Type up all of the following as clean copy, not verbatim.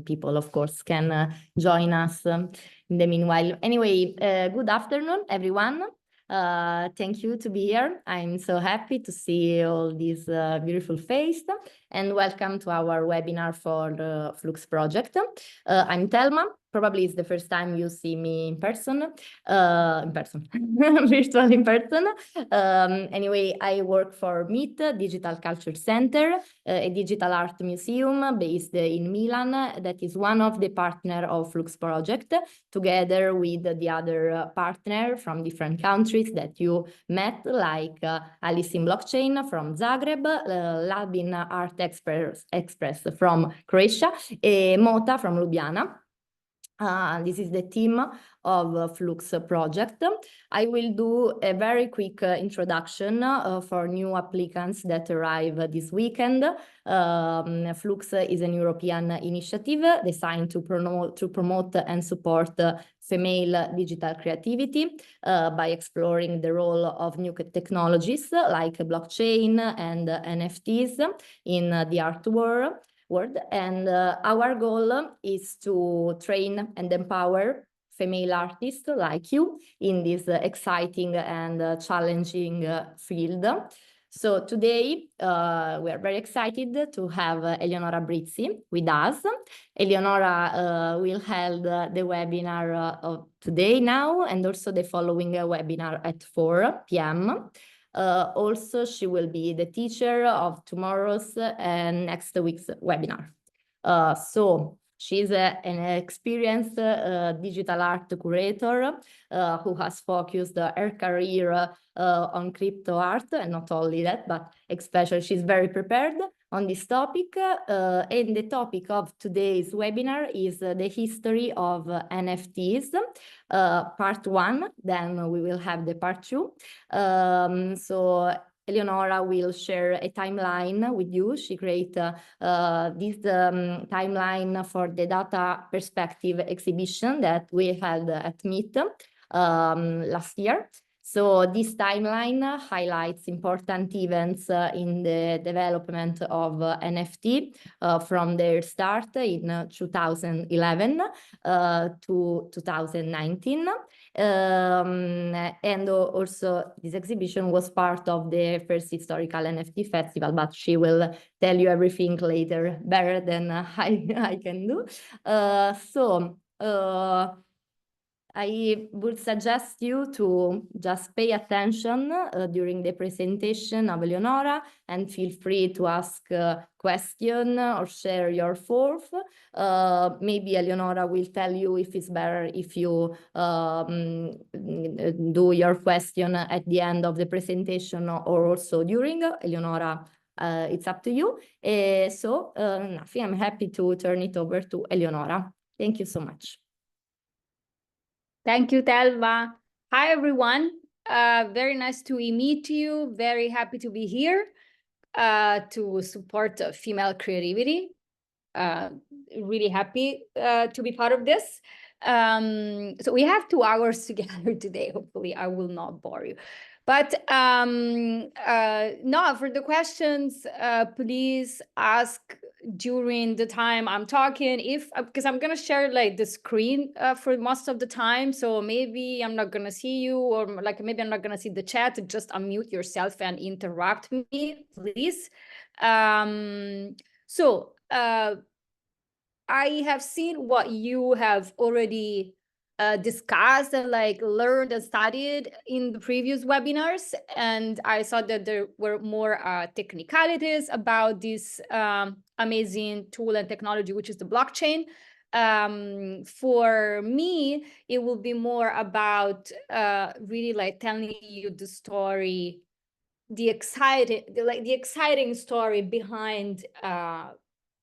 people, of course, can join us in the meanwhile. Anyway, good afternoon, everyone. Thank you to be here. I'm so happy to see all these beautiful faces, and welcome to our webinar for the Flux project. I'm Thelma. Probably it's the first time you see me in person, virtual in person. Anyway, I work for MIT, Digital Culture Center, a digital art museum based in Milan that is one of the partners of Flux project, together with the other partner from different countries that you met, like Alice in Blockchain from Zagreb, Labin Art Express from Croatia, Mota from Ljubljana. This is the team of Flux project. I will do a very quick introduction for new applicants that arrive this weekend. Flux is an European initiative designed to promote and support female digital creativity by exploring the role of new technologies like blockchain and NFTs in the art world. And our goal is to train and empower female artists like you in this exciting and challenging field. So today we are very excited to have Eleonora Brizzi with us. Eleonora will hold the webinar of today now, and also the following webinar at 4 p.m. Also, she will be the teacher of tomorrow's and next week's webinar. So she's an experienced digital art curator who has focused her career on crypto art, and not only that, but especially she's very prepared on this topic. And the topic of today's webinar is the history of NFTs, part 1, then we will have the part 2. So Eleonora will share a timeline with you. She created this timeline for the Data Perspective exhibition that we held at MIT last year. So this timeline highlights important events in the development of NFT from their start in 2011 to 2019. And also this exhibition was part of the first historical NFT festival, but she will tell you everything later better than I can do. I would suggest you to just pay attention during the presentation of Eleonora, and feel free to ask a question or share your thoughts. Maybe Eleonora will tell you if it's better if you do your question at the end of the presentation or also during. Eleonora, it's up to you. Nothing, I'm happy to turn it over to Eleonora. Thank you so much. Thank you, Thelma. Hi, everyone. Very nice to meet you. Very happy to be here to support female creativity. Really happy to be part of this. So we have 2 hours together today. Hopefully, I will not bore you. But no, for the questions, please ask during the time I'm talking, because I'm gonna share like the screen for most of the time. So maybe I'm not gonna see you, or like maybe I'm not gonna see the chat. Just unmute yourself and interrupt me, please. I have seen what you have already discussed and like learned and studied in the previous webinars, and I saw that there were more technicalities about this amazing tool and technology, which is the blockchain. For me, it will be more about really like telling you the story, the exciting story behind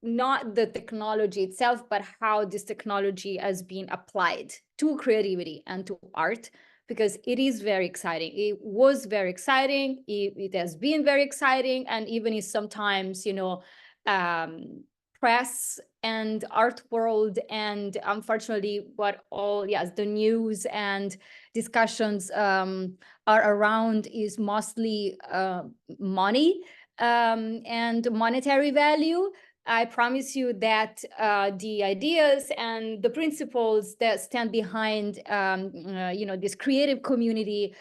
not the technology itself, but how this technology has been applied to creativity and to art, because it is very exciting. It was very exciting. It has been very exciting, and even is sometimes, you know, press and art world, and unfortunately, the news and discussions are around is mostly money and monetary value. I promise you that the ideas and the principles that stand behind, this creative community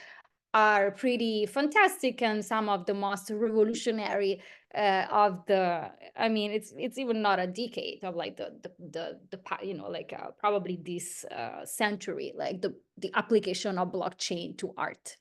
are pretty fantastic, and some of the most revolutionary of the. I mean, it's even not a decade of like probably this century, like the application of blockchain to art.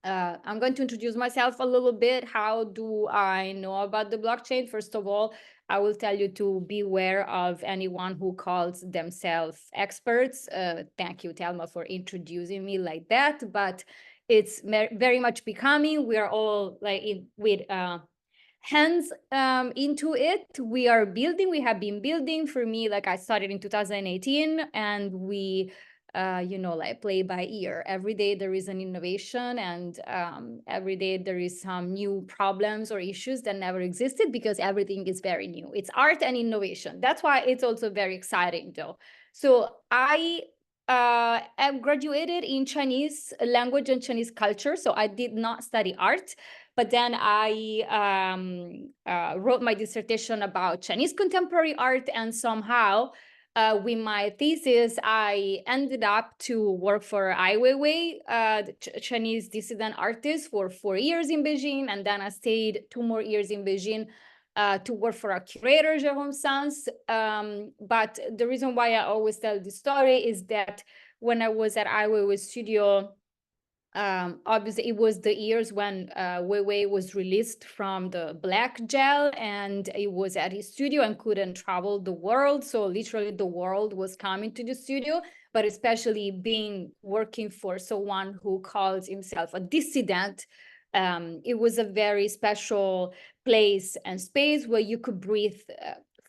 I'm going to introduce myself a little bit. How do I know about the blockchain? First of all, I will tell you to beware of anyone who calls themselves experts. Thank you, Thelma, for introducing me like that. But it's very much becoming. We are all like with hands into it. We have been building. For me, like I started in 2018, and we like play by ear. Every day there is an innovation, and every day there is some new problems or issues that never existed, because everything is very new. It's art and innovation. That's why it's also very exciting, though. So I am graduated in Chinese language and Chinese culture. So I did not study art, but then I wrote my dissertation about Chinese contemporary art, and somehow with my thesis, I ended up to work for Ai Weiwei, the Chinese dissident artist, for 4 years in Beijing. And then I stayed 2 more years in Beijing to work for our curator, Jérôme Sans. But the reason why I always tell this story is that when I was at Ai Weiwei studio, obviously it was the years when Weiwei was released from the black jail, and it was at his studio and couldn't travel the world. So literally the world was coming to the studio, but especially working for someone who calls himself a dissident, it was a very special place and space where you could breathe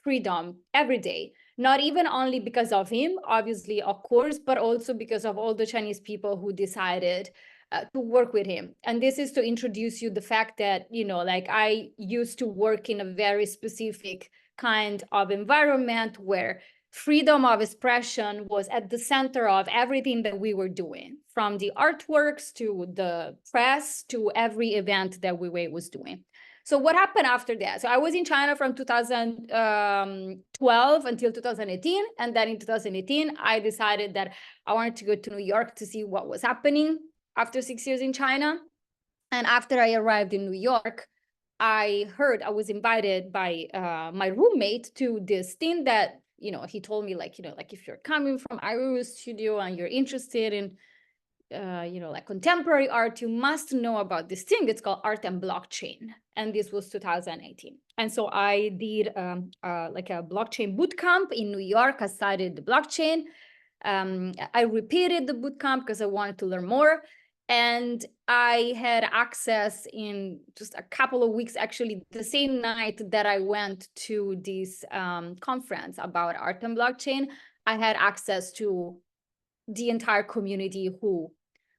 freedom every day. Not even only because of him, obviously, of course, but also because of all the Chinese people who decided to work with him. And this is to introduce you the fact that, like I used to work in a very specific kind of environment where freedom of expression was at the center of everything that we were doing, from the artworks to the press to every event that Weiwei was doing. So what happened after that? So I was in China from 2012 until 2018. And then in 2018, I decided that I wanted to go to New York to see what was happening after 6 years in China. And after I arrived in New York, I was invited by my roommate to this thing that, he told me, like, if you're coming from Ai Weiwei's studio and you're interested in like contemporary art, you must know about this thing. It's called art and blockchain. And this was 2018. And so I did like a blockchain bootcamp in New York. I studied the blockchain. I repeated the bootcamp because I wanted to learn more. And I had access in just a couple of weeks, actually, the same night that I went to this conference about art and blockchain, I had access to the entire community who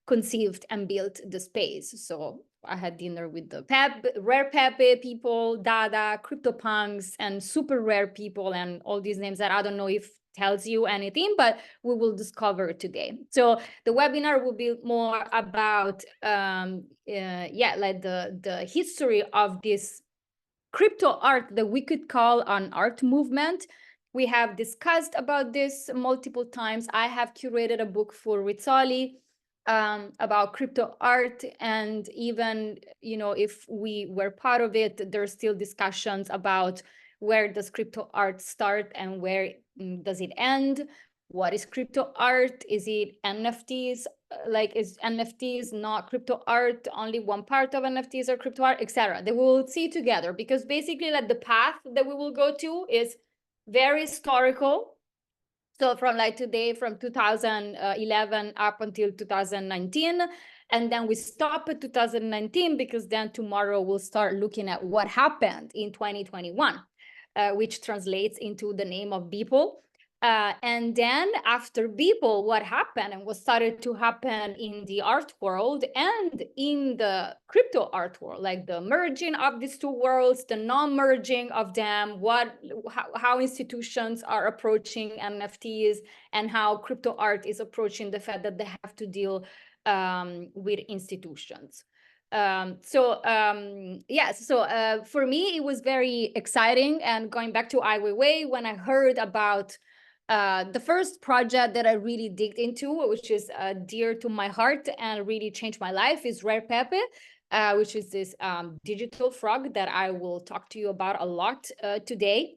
conceived and built the space. So I had dinner with the rare Pepe people, Dada, CryptoPunks, and super rare people, and all these names that I don't know if tells you anything, but we will discover today. So the webinar will be more about, like the history of this crypto art that we could call an art movement. We have discussed about this multiple times. I have curated a book for Rizzoli about crypto art, and even, if we were part of it, there's still discussions about where does crypto art start and where does it end. What is crypto art? Is it NFTs? Like, is NFTs not crypto art? Only one part of NFTs are crypto art, etc. They will see together, because basically, like, the path that we will go to is very historical. So from like today, from 2011 up until 2019, and then we stop at 2019, because then tomorrow we'll start looking at what happened in 2021, which translates into the name of Beeple. And then after Beeple, what happened and what started to happen in the art world and in the crypto art world, like the merging of these two worlds, the non-merging of them, how institutions are approaching NFTs, and how crypto art is approaching the fact that they have to deal with institutions. Yes, so for me, it was very exciting. And going back to Ai Weiwei, when I heard about the first project that I really digged into, which is dear to my heart and really changed my life, is Rare Pepe, which is this digital frog that I will talk to you about a lot today.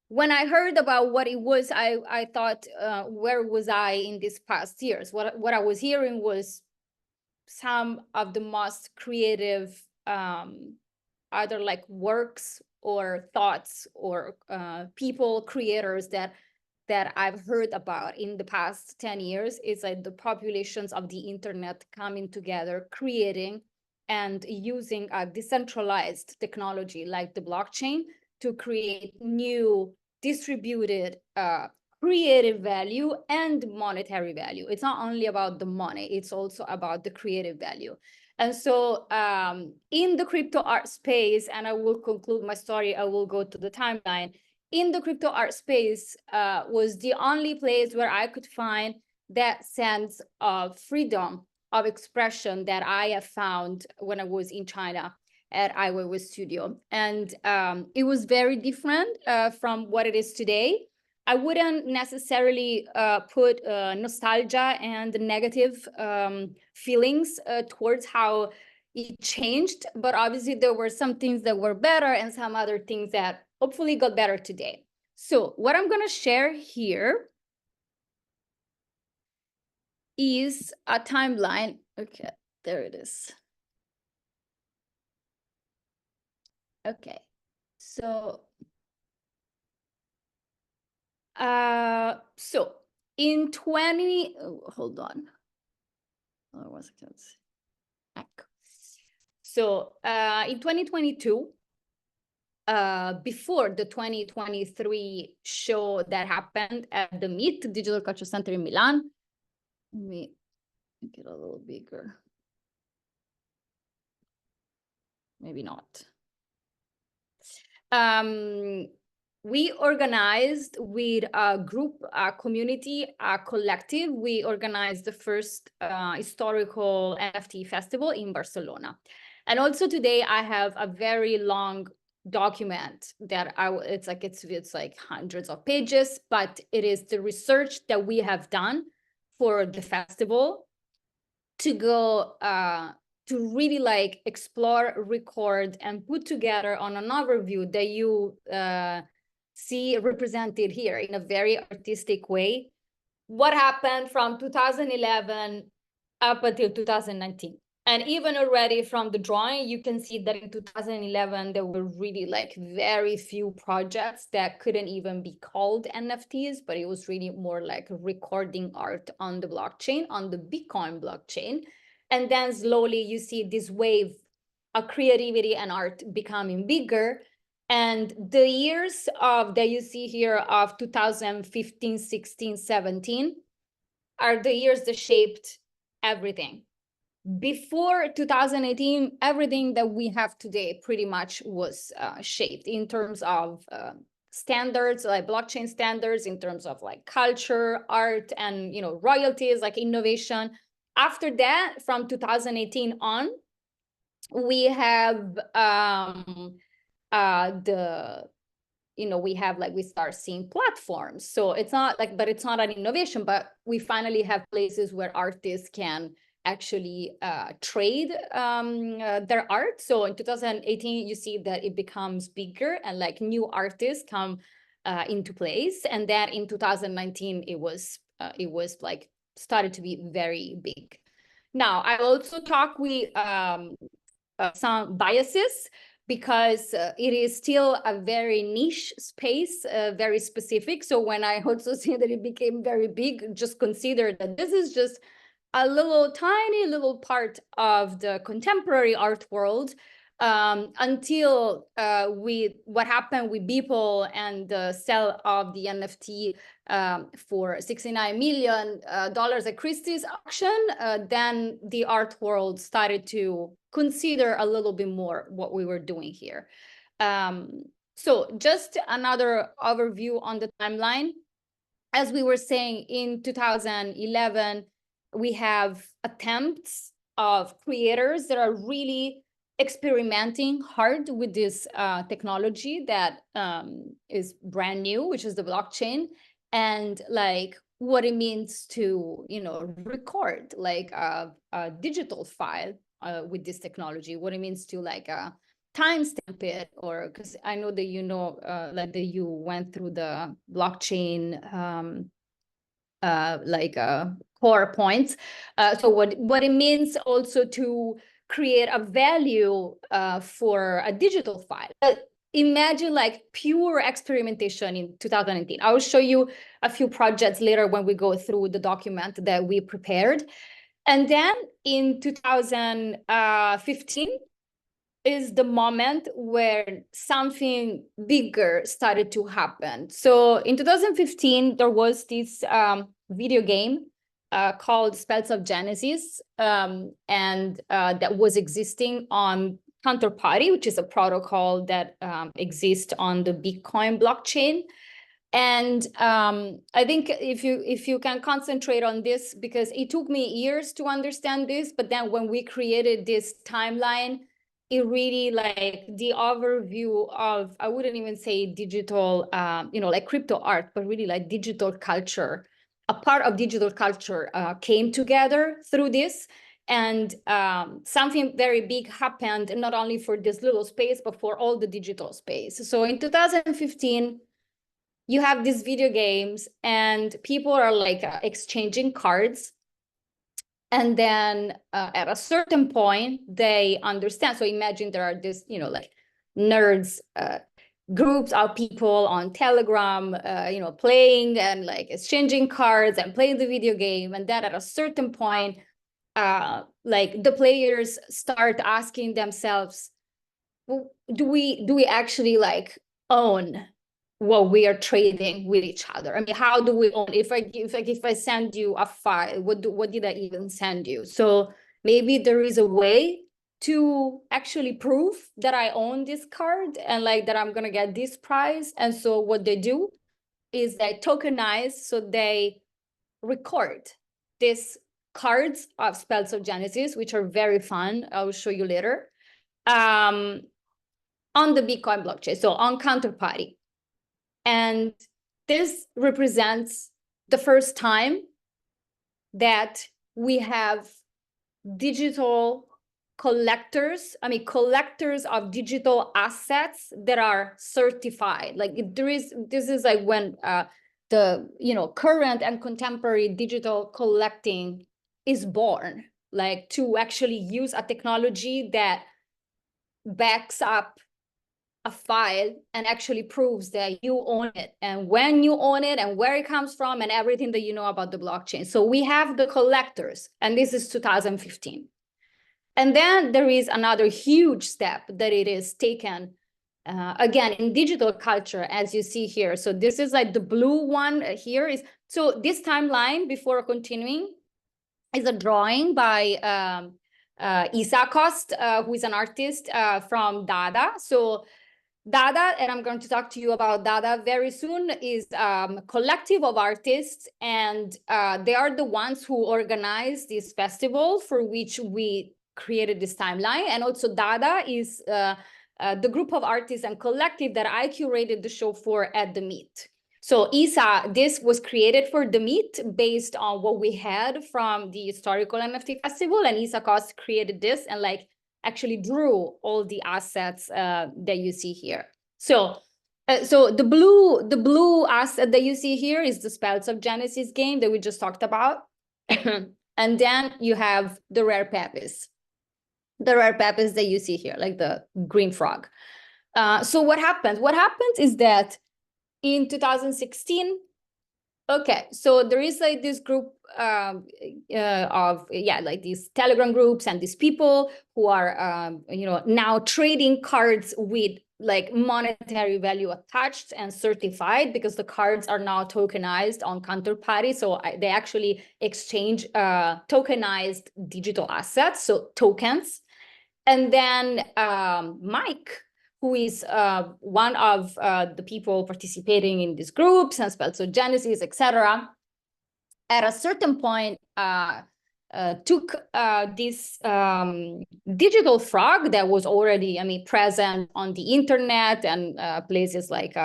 When I heard about what it was, I thought, where was I in these past years? What I was hearing was some of the most creative, either like works or thoughts or people, creators that I've heard about in the past 10 years. Is like the populations of the internet coming together, creating and using a decentralized technology like the blockchain to create new distributed creative value and monetary value. It's not only about the money, it's also about the creative value. And so in the crypto art space, and I will conclude my story, I will go to the timeline. In the crypto art space was the only place where I could find that sense of freedom of expression that I have found when I was in China at Ai Weiwei Studio. And it was very different from what it is today. I wouldn't necessarily put nostalgia and negative feelings towards how it changed, but obviously there were some things that were better and some other things that hopefully got better today. So what I'm going to share here is a timeline. Okay, there it is. Okay, so in 20, hold on. Oh, 1 second. So in 2022, before the 2023 show that happened at the MIT, Digital Culture Center in Milan, let me make it a little bigger. Maybe not. We organized with a group, a community, a collective. We organized the first historical NFT festival in Barcelona. And also today I have a very long document that it's like hundreds of pages, but it is the research that we have done for the festival to go to really like explore, record, and put together on an overview that you see represented here in a very artistic way. What happened from 2011 up until 2019. And even already from the drawing, you can see that in 2011, there were really like very few projects that couldn't even be called NFTs, but it was really more like recording art on the blockchain, on the Bitcoin blockchain. And then slowly you see this wave of creativity and art becoming bigger. And the years of that you see here of 2015, 16, 17 are the years that shaped everything. Before 2018, everything that we have today pretty much was shaped in terms of standards, like blockchain standards, in terms of like culture, art, and royalties, like innovation. After that, from 2018 on, we have we start seeing platforms. So it's not like, but it's not an innovation, but we finally have places where artists can actually trade their art. So in 2018, you see that it becomes bigger and like new artists come into place. And then in 2019, it was like started to be very big. Now, I also talk with some biases, because it is still a very niche space, very specific. So when I also see that it became very big, just consider that this is just a tiny little part of the contemporary art world, until what happened with Beeple and the sale of the NFT for $69 million at Christie's auction. Then the art world started to consider a little bit more what we were doing here. So just another overview on the timeline. As we were saying, in 2011, we have attempts of creators that are really experimenting hard with this technology that is brand new, which is the blockchain, and like what it means to, you know, record like a digital file with this technology, what it means to like timestamp it, or because I know that you know like that you went through the blockchain core points. So what it means also to create a value for a digital file. Imagine like pure experimentation in 2018. I will show you a few projects later when we go through the document that we prepared. And then in 2015 is the moment where something bigger started to happen. So in 2015, there was this video game called Spells of Genesis, and that was existing on Counterparty, which is a protocol that exists on the Bitcoin blockchain. And I think if you can concentrate on this, because it took me years to understand this, but then when we created this timeline, it really like the overview of, I wouldn't even say digital, you know, like crypto art, but really like digital culture. A part of digital culture came together through this. And something very big happened, not only for this little space, but for all the digital space. So in 2015, you have these video games and people are like exchanging cards. And then at a certain point, they understand. So imagine there are this, you know, like nerds, groups of people on Telegram, you know, playing and like exchanging cards and playing the video game. And then at a certain point, like the players start asking themselves, well, do we actually like own what we are trading with each other? I mean, how do we own? If I send you a file, what did I even send you? So maybe there is a way to actually prove that I own this card and like that I'm gonna get this prize. And so what they do is they tokenize, so they record these cards of Spells of Genesis, which are very fun. I will show you later. On the Bitcoin blockchain, so on Counterparty. And this represents the first time that we have digital collectors, collectors of digital assets that are certified. Like this is like when the, you know, current and contemporary digital collecting is born, like to actually use a technology that backs up a file and actually proves that you own it and when you own it and where it comes from and everything that you know about the blockchain. So we have the collectors, and this is 2015. And then there is another huge step that it is taken again in digital culture, as you see here. So this is like the blue one here is, so this timeline before continuing is a drawing by Isa Kost, who is an artist from Dada. So Dada, and I'm going to talk to you about Dada very soon, is a collective of artists, and they are the ones who organize this festival for which we created this timeline. And also Dada is the group of artists and collective that I curated the show for at the Meet. So Isa, this was created for the Meet based on what we had from the historical NFT festival, and Isa Kost created this and like actually drew all the assets that you see here. So the blue asset that you see here is the Spells of Genesis game that we just talked about. And then you have the rare peppies. The rare peppies that you see here, like the green frog. So what happens? What happens is that in 2016, okay, so there is like this group of like these Telegram groups and these people who are you know, now trading cards with like monetary value attached and certified, because the cards are now tokenized on Counterparty. So they actually exchange tokenized digital assets, so tokens. And then Mike, who is one of the people participating in these groups and Spells of Genesis, etc. At a certain point, took this digital frog that was already, I mean, present on the internet and places like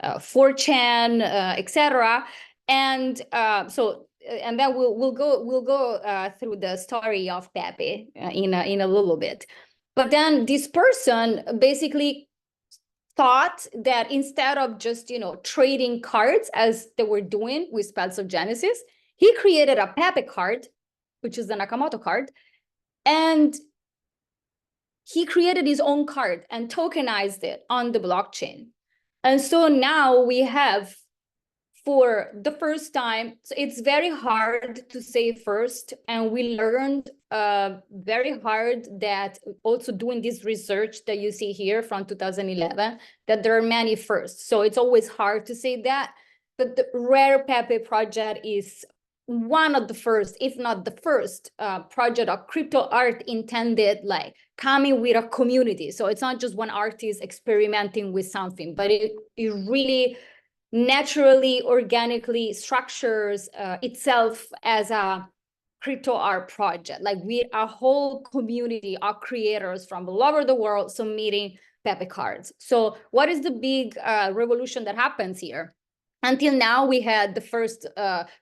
4chan, etc. And and then we'll go through the story of Pepe in a little bit. But then this person basically thought that instead of just, you know, trading cards as they were doing with Spells of Genesis, he created a Pepe card, which is the Nakamoto card, and he created his own card and tokenized it on the blockchain. And so now we have, for the first time, so it's very hard to say first, and we learned very hard that also doing this research that you see here from 2011, that there are many firsts. So it's always hard to say that, but the Rare Pepe project is one of the first, if not the first, project of crypto art intended like coming with a community. So it's not just one artist experimenting with something, but it really naturally, organically structures itself as a crypto art project. Like we, a whole community of creators from all over the world submitting Pepe cards. So what is the big revolution that happens here? Until now, we had the first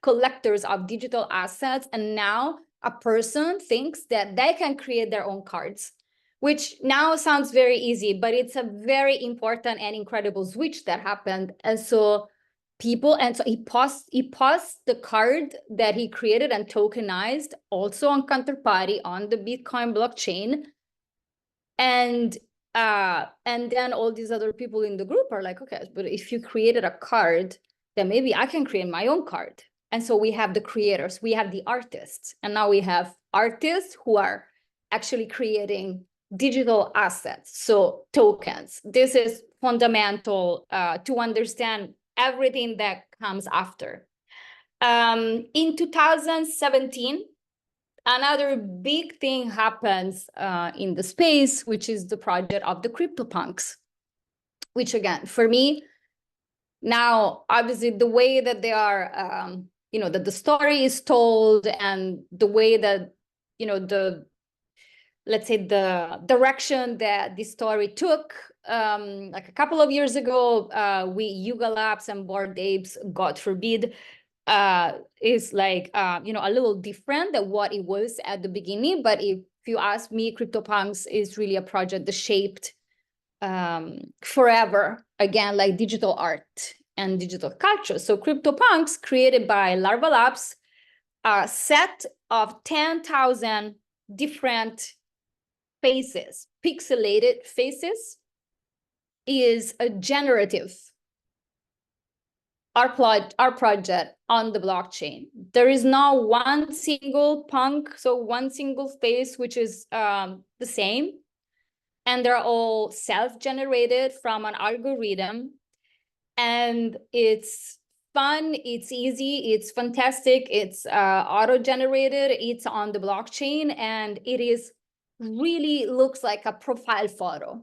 collectors of digital assets, and now a person thinks that they can create their own cards, which now sounds very easy, but it's a very important and incredible switch that happened. And so people, and so he paused the card that he created and tokenized also on Counterparty on the Bitcoin blockchain. And then all these other people in the group are like, okay, but if you created a card, then maybe I can create my own card. And so we have the creators, we have the artists, and now we have artists who are actually creating digital assets, so tokens. This is fundamental to understand everything that comes after. In 2017, another big thing happens in the space, which is the project of the CryptoPunks, which again, for me, now, obviously, the way that they are, you know, that the story is told and the way that, you know, let's say the direction that this story took, like a couple of years ago, Yuga Labs and Bored Apes, God forbid, is like, you know, a little different than what it was at the beginning. But if you ask me, CryptoPunks is really a project that shaped forever, again, like digital art and digital culture. So CryptoPunks, created by Larva Labs, a set of 10,000 different faces, pixelated faces, is a generative art project on the blockchain. There is not one single punk, so one single face, which is the same. And they're all self-generated from an algorithm. And it's fun, it's easy, it's fantastic, it's auto-generated, it's on the blockchain, and it is really looks like a profile photo.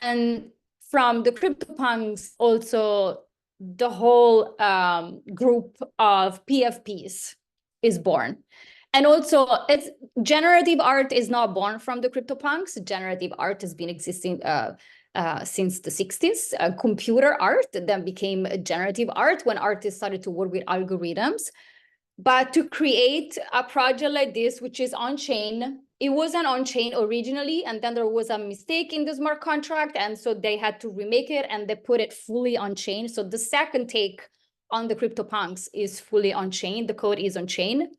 And from the CryptoPunks, also the whole group of PFPs is born. And also, it's generative art is not born from the CryptoPunks. Generative art has been existing since the 60s. Computer art then became generative art when artists started to work with algorithms. But to create a project like this, which is on-chain, it wasn't on-chain originally, and then there was a mistake in the smart contract, and so they had to remake it, and they put it fully on-chain. So the second take on the CryptoPunks is fully on-chain. The code is on-chain.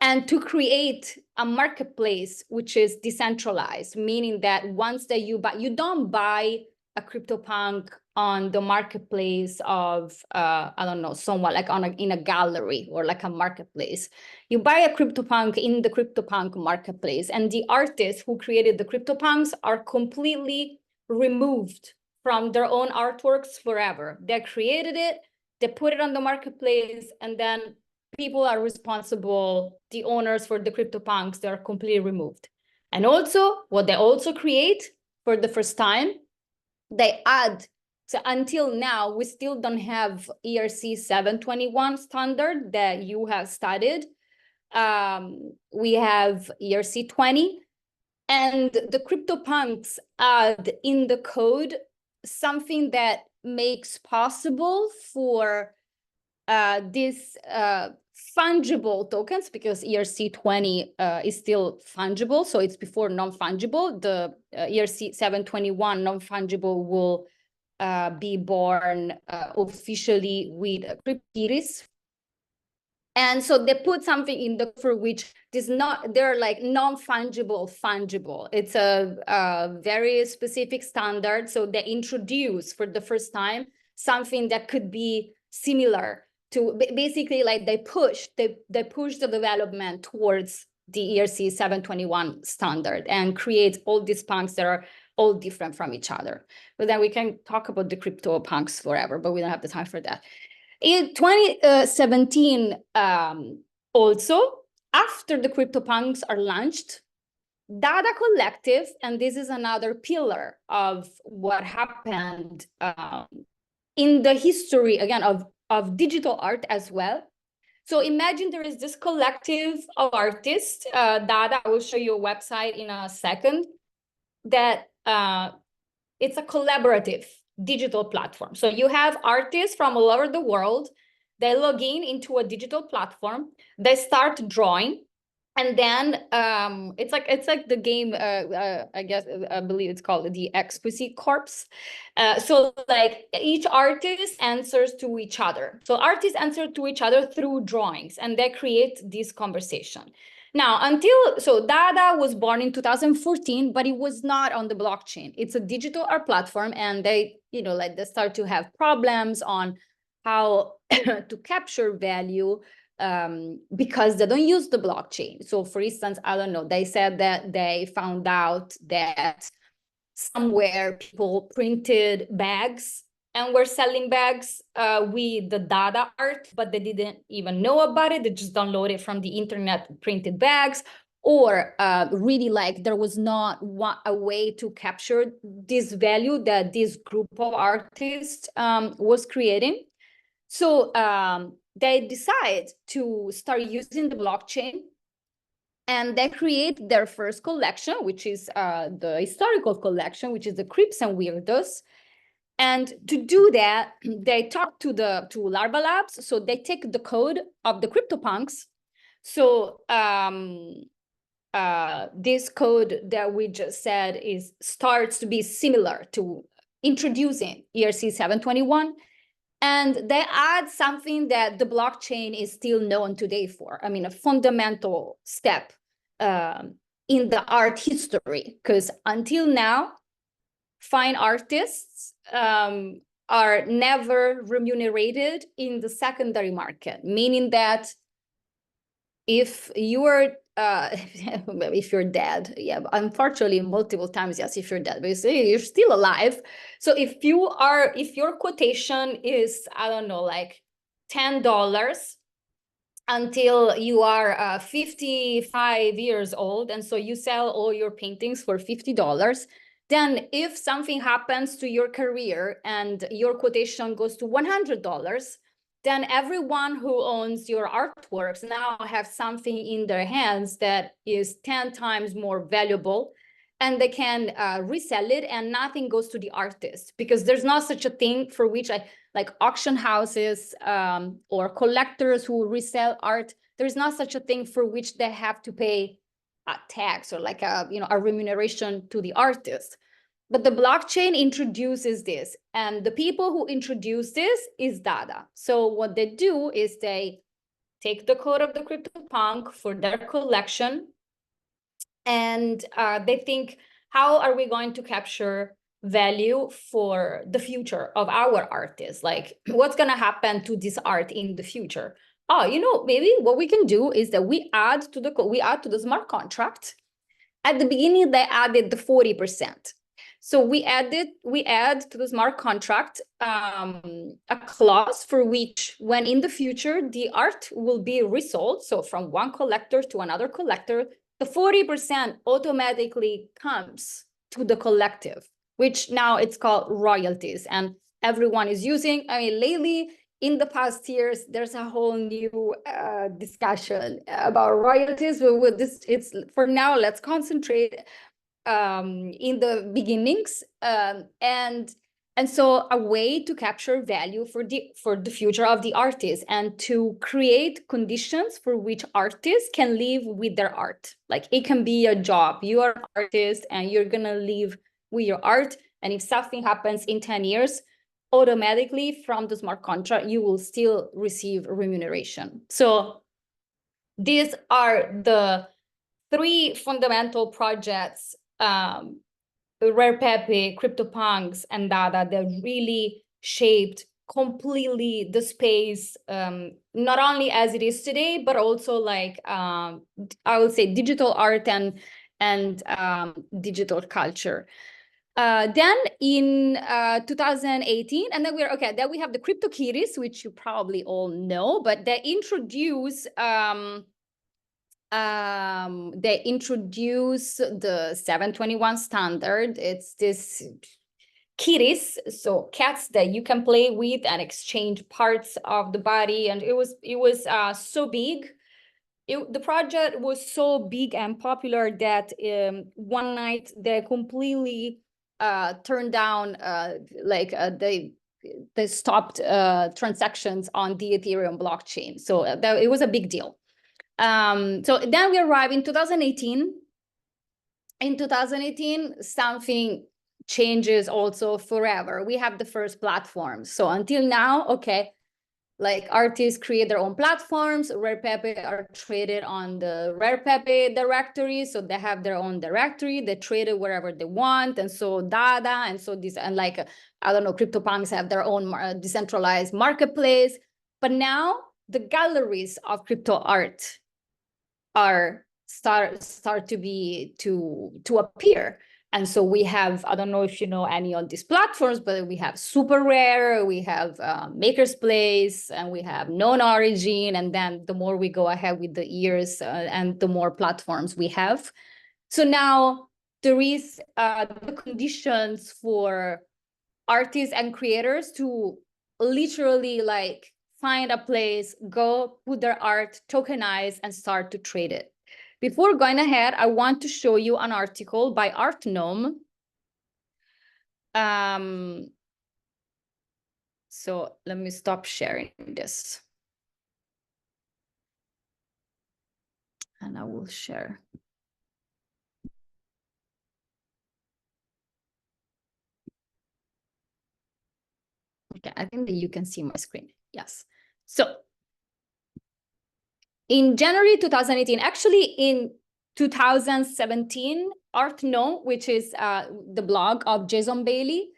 And to create a marketplace which is decentralized, meaning that once that you buy, you don't buy a CryptoPunk on the marketplace of, I don't know, someone like in a gallery or like a marketplace. You buy a CryptoPunk in the CryptoPunk marketplace, and the artists who created the CryptoPunks are completely removed from their own artworks forever. They created it, they put it on the marketplace, and then people are responsible, the owners for the CryptoPunks, they're completely removed. And also, what they also create for the first time, they add, so until now, we still don't have ERC 721 standard that you have studied. we have ERC20, and the CryptoPunks add in the code something that makes possible for these fungible tokens, because ERC20 is still fungible, so it's before non-fungible. The ERC721 non-fungible will be born officially with CryptKitties. And so they put something in the for which is not, they're like non-fungible, fungible. It's a very specific standard. So they introduce for the first time something that could be similar to, basically like they push the development towards the ERC 721 standard and create all these punks that are all different from each other. But then we can talk about the crypto punks forever, but we don't have the time for that. In 2017, also, after the CryptoPunks are launched, Dada Collective, and this is another pillar of what happened in the history, again, of digital art as well. So imagine there is this collective of artists, Dada, I will show you a website in a second, that it's a collaborative digital platform. So you have artists from all over the world, they log in into a digital platform, they start drawing, and then it's like the game, I guess, I believe it's called the Exquisite Corpse. So like each artist answers to each other. So artists answer to each other through drawings, and they create this conversation. Now, so Dada was born in 2014, but it was not on the blockchain. It's a digital art platform, and they, like they start to have problems on how to capture value because they don't use the blockchain. So for instance, I don't know, they said that they found out that somewhere people printed bags and were selling bags with the Dada art, but they didn't even know about it. They just downloaded from the internet printed bags, or really like there was not a way to capture this value that this group of artists was creating. So they decide to start using the blockchain, and they create their first collection, which is the historical collection, which is the Creeps and Weirdos. And to do that, they talk to Larva Labs. So they take the code of the CryptoPunks. So this code that we just said starts to be similar to introducing ERC 721. And they add something that the blockchain is still known today for. I mean, a fundamental step in the art history, because until now, fine artists are never remunerated in the secondary market, meaning that if you are if you're dead, yeah, unfortunately multiple times, yes, if you're dead, but you're still alive. So if your quotation is, I don't know, like $10 until you are 55 years old, and so you sell all your paintings for $50, then if something happens to your career and your quotation goes to $100, then everyone who owns your artworks now have something in their hands that is 10 times more valuable, and they can resell it, and nothing goes to the artist, because there's not such a thing for which like auction houses or collectors who resell art, there's not such a thing for which they have to pay a tax or like a remuneration to the artist. But the blockchain introduces this, and the people who introduce this is Dada. So what they do is they take the code of the CryptoPunk for their collection, and they think, how are we going to capture value for the future of our artists? Like, what's going to happen to this art in the future? Oh, maybe what we can do is that we add to the smart contract. At the beginning, they added the 40%. So we add to the smart contract a clause for which, when in the future the art will be resold, so from one collector to another collector, the 40% automatically comes to the collective, which now it's called royalties. And everyone is using, I mean, lately in the past years, there's a whole new discussion about royalties. But with this, it's for now, let's concentrate in the beginnings, and so a way to capture value for the future of the artist and to create conditions for which artists can live with their art. Like it can be a job. You are an artist and you're gonna live with your art. And if something happens in 10 years, automatically from the smart contract, you will still receive remuneration. So these are the 3 fundamental projects, Rare Pepe, CryptoPunks, and Dada, that really shaped completely the space, not only as it is today, but also like I would say digital art and digital culture. Then in 2018, and then then we have the CryptoKitties, which you probably all know, but they introduce the 721 standard. It's this kitties, so cats that you can play with and exchange parts of the body, and it was so big. The project was so big and popular that one night they completely turned down, they stopped transactions on the Ethereum blockchain. So it was a big deal. So then we arrive in 2018. In 2018, something changes also forever. We have the first platforms. So until now, okay, like artists create their own platforms. Rare Pepe are traded on the Rare Pepe directory. So they have their own directory. They trade it wherever they want. And so Dada, and so this, and like, I don't know, CryptoPunks have their own decentralized marketplace. But now the galleries of crypto art are start to appear. And so we have, I don't know if you know any on these platforms, but we have Super Rare, we have Maker's Place, and we have Known Origin. And then the more we go ahead with the years and the more platforms we have. So now there is the conditions for artists and creators to literally like find a place, go put their art, tokenize, and start to trade it. Before going ahead, I want to show you an article by Art Gnome. So let me stop sharing this. And I will share. Okay, I think that you can see my screen. Yes. So in January 2018, actually in 2017, Art Gnome, which is the blog of Jason Bailey,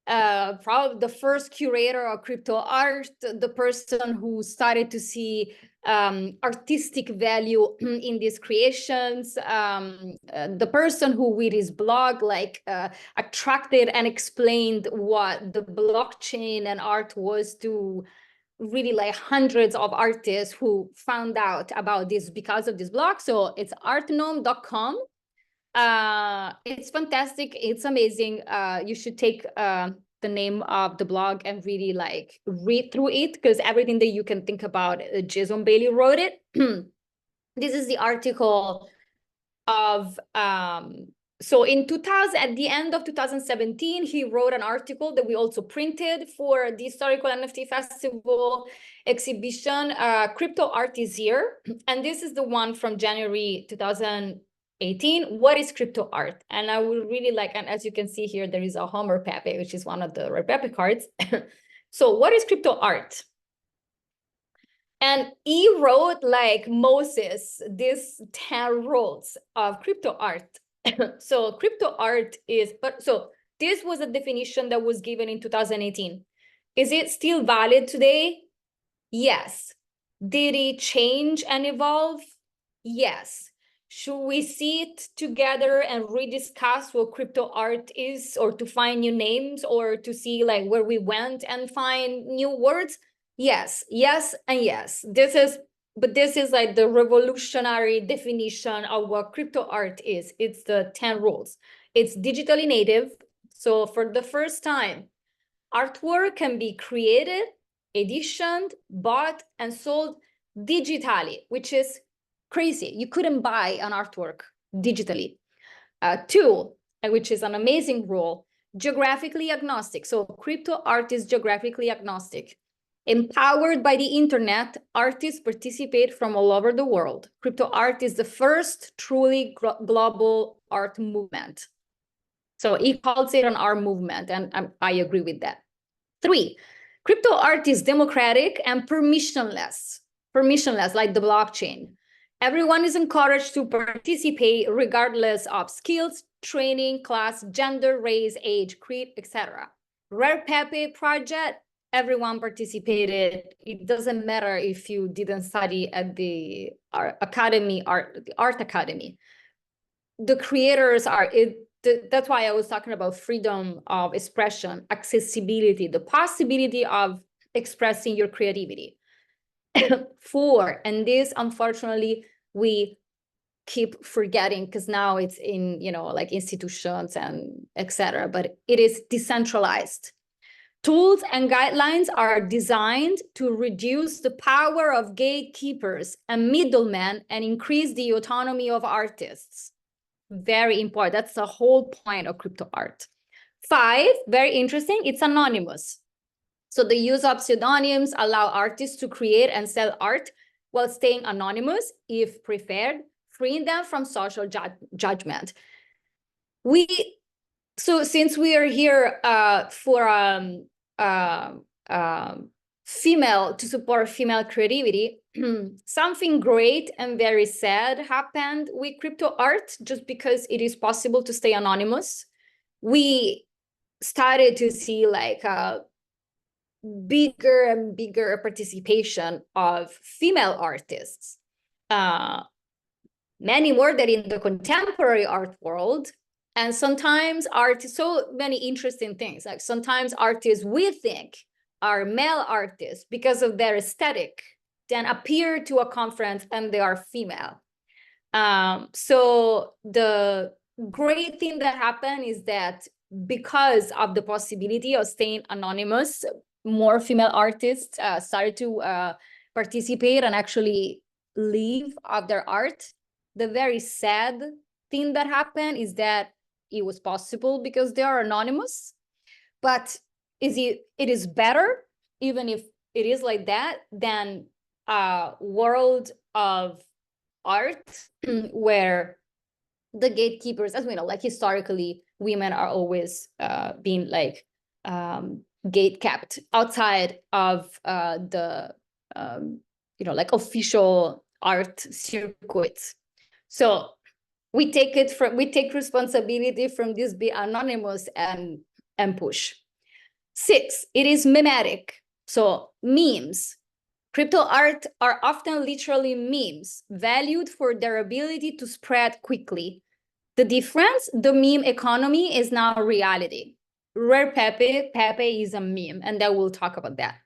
probably the first curator of crypto art, the person who started to see artistic value in these creations, the person who with his blog like attracted and explained what the blockchain and art was to really like hundreds of artists who found out about this because of this blog. So it's artgnome.com. It's fantastic. It's amazing. You should take the name of the blog and really like read through it, because everything that you can think about, Jason Bailey wrote it. This is the article of so in 2000, at the end of 2017, he wrote an article that we also printed for the Historical NFT Festival exhibition, Crypto Art is Here. And this is the one from January 2018. What is crypto art? And I would really like, and as you can see here, there is a Homer Pepe, which is one of the Rare Pepe cards. So what is crypto art? And he wrote like Moses, these 10 rules of crypto art. So crypto art is, so this was a definition that was given in 2018. Is it still valid today? Yes. Did it change and evolve? Yes. Should we sit together and rediscuss what crypto art is, or to find new names, or to see like where we went and find new words? Yes, yes, and yes. This is like the revolutionary definition of what crypto art is. It's the 10 rules. It's digitally native. So for the first time, artwork can be created editioned, bought, and sold digitally, which is crazy. You couldn't buy an artwork digitally. Two, which is an amazing rule, geographically agnostic. So crypto art is geographically agnostic. Empowered by the internet, artists participate from all over the world. Crypto art is the first truly global art movement. So he calls it an art movement, and I agree with that. Three, crypto art is democratic and permissionless, like the blockchain. Everyone is encouraged to participate regardless of skills, training, class, gender, race, age, creed, etc. Rare Pepe project, everyone participated. It doesn't matter if you didn't study at the art academy. The creators are it. That's why I was talking about freedom of expression, accessibility, the possibility of expressing your creativity. Four, and this unfortunately we keep forgetting because now it's in, like institutions and etc. But it is decentralized. Tools and guidelines are designed to reduce the power of gatekeepers and middlemen and increase the autonomy of artists. Very important. That's the whole point of crypto art. Five, very interesting, it's anonymous. So the use of pseudonyms allow artists to create and sell art while staying anonymous if preferred, freeing them from social judgment. So since we are here for female, to support female creativity, something great and very sad happened with crypto art just because it is possible to stay anonymous. We started to see like a bigger and bigger participation of female artists, many more than in the contemporary art world. And sometimes artists, so many interesting things, like sometimes artists we think are male artists because of their aesthetic, then appear to a conference and they are female. So the great thing that happened is that because of the possibility of staying anonymous, more female artists started to participate and actually live of their art. The very sad thing that happened is that it was possible because they are anonymous, but it is better, even if it is like that, than a world of art where the gatekeepers, as we know, like historically, women are always being like gate kept outside of the like official art circuits. So we take responsibility from this, be anonymous and push. Six, it is mimetic. So memes. Crypto art are often literally memes, valued for their ability to spread quickly. The difference, the meme economy is now a reality. Rare Pepe is a meme, and then we'll talk about that.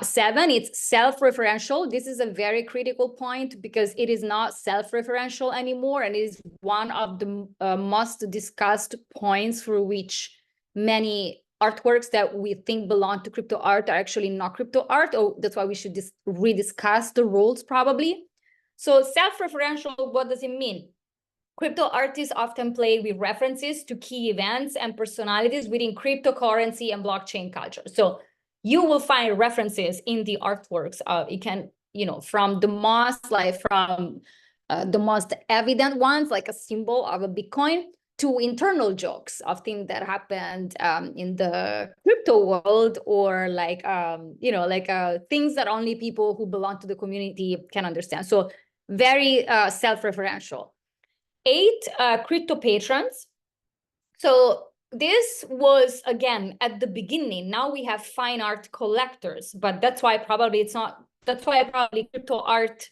Seven, it's self-referential. This is a very critical point because it is not self-referential anymore, and it is one of the most discussed points for which many artworks that we think belong to crypto art are actually not crypto art. Oh, that's why we should rediscuss the rules probably. So self-referential, what does it mean? Crypto artists often play with references to key events and personalities within cryptocurrency and blockchain culture. So you will find references in the artworks. It can, from the most, like from the most evident ones, like a symbol of a Bitcoin, to internal jokes of things that happened in the crypto world, or like, things that only people who belong to the community can understand. So very self-referential. 8, crypto patrons. So this was, again, at the beginning. Now we have fine art collectors, but that's why probably crypto art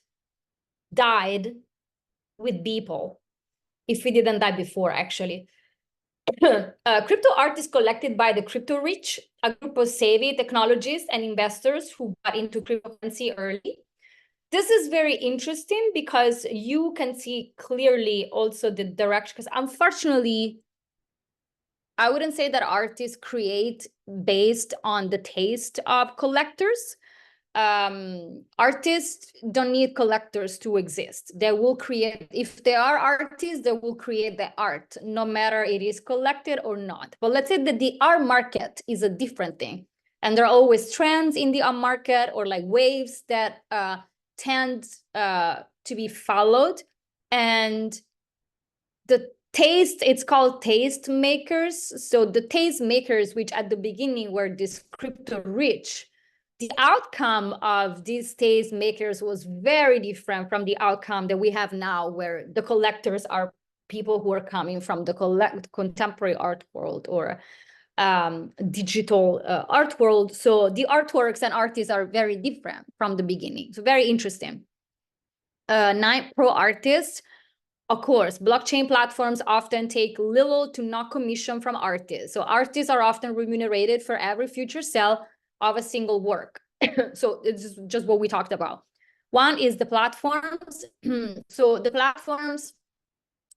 died with Beeple, if it didn't die before, actually. Crypto art is collected by the crypto rich, a group of savvy technologists and investors who got into cryptocurrency early. This is very interesting because you can see clearly also the direction, because unfortunately, I wouldn't say that artists create based on the taste of collectors. Artists don't need collectors to exist. They will create, if they are artists, they will create the art, no matter it is collected or not. But let's say that the art market is a different thing. And there are always trends in the art market, or like waves that tend to be followed. And the taste, it's called taste makers. So the taste makers, which at the beginning were this crypto rich, the outcome of these taste makers was very different from the outcome that we have now, where the collectors are people who are coming from the contemporary art world or digital art world. So the artworks and artists are very different from the beginning. So very interesting. 9 pro artists. Of course, blockchain platforms often take little to no commission from artists. So artists are often remunerated for every future sale of a single work. So it's just what we talked about. One is the platforms. So the platforms,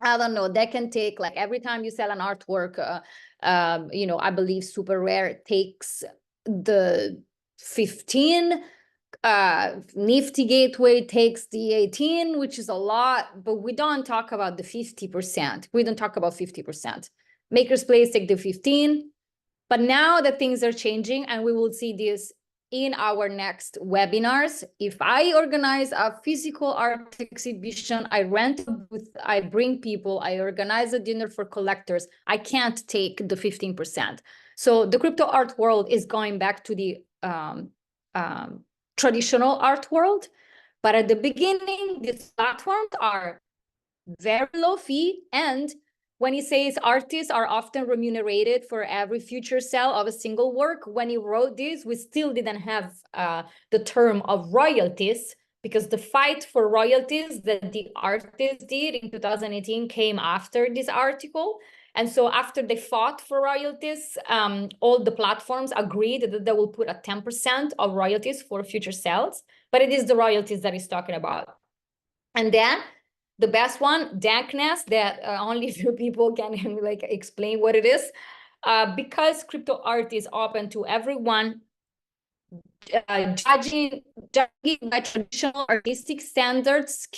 I don't know, they can take, like, every time you sell an artwork, you know, I believe Super Rare takes the 15, Nifty Gateway takes the 18, which is a lot, but we don't talk about the 50%. We don't talk about 50%. Maker's Place take the 15. But now that things are changing, and we will see this in our next webinars, if I organize a physical art exhibition, I rent a booth, I bring people, I organize a dinner for collectors, I can't take the 15%. So the crypto art world is going back to the traditional art world. But at the beginning, these platforms are very low fee. And when he says artists are often remunerated for every future sale of a single work, when he wrote this, we still didn't have the term of royalties, because the fight for royalties that the artists did in 2018 came after this article. And so after they fought for royalties, all the platforms agreed that they will put a 10% of royalties for future sales, but it is the royalties that he's talking about. And then the best one, dankness, that only few people can like explain what it is. Because crypto art is open to everyone, judging by traditional artistic standards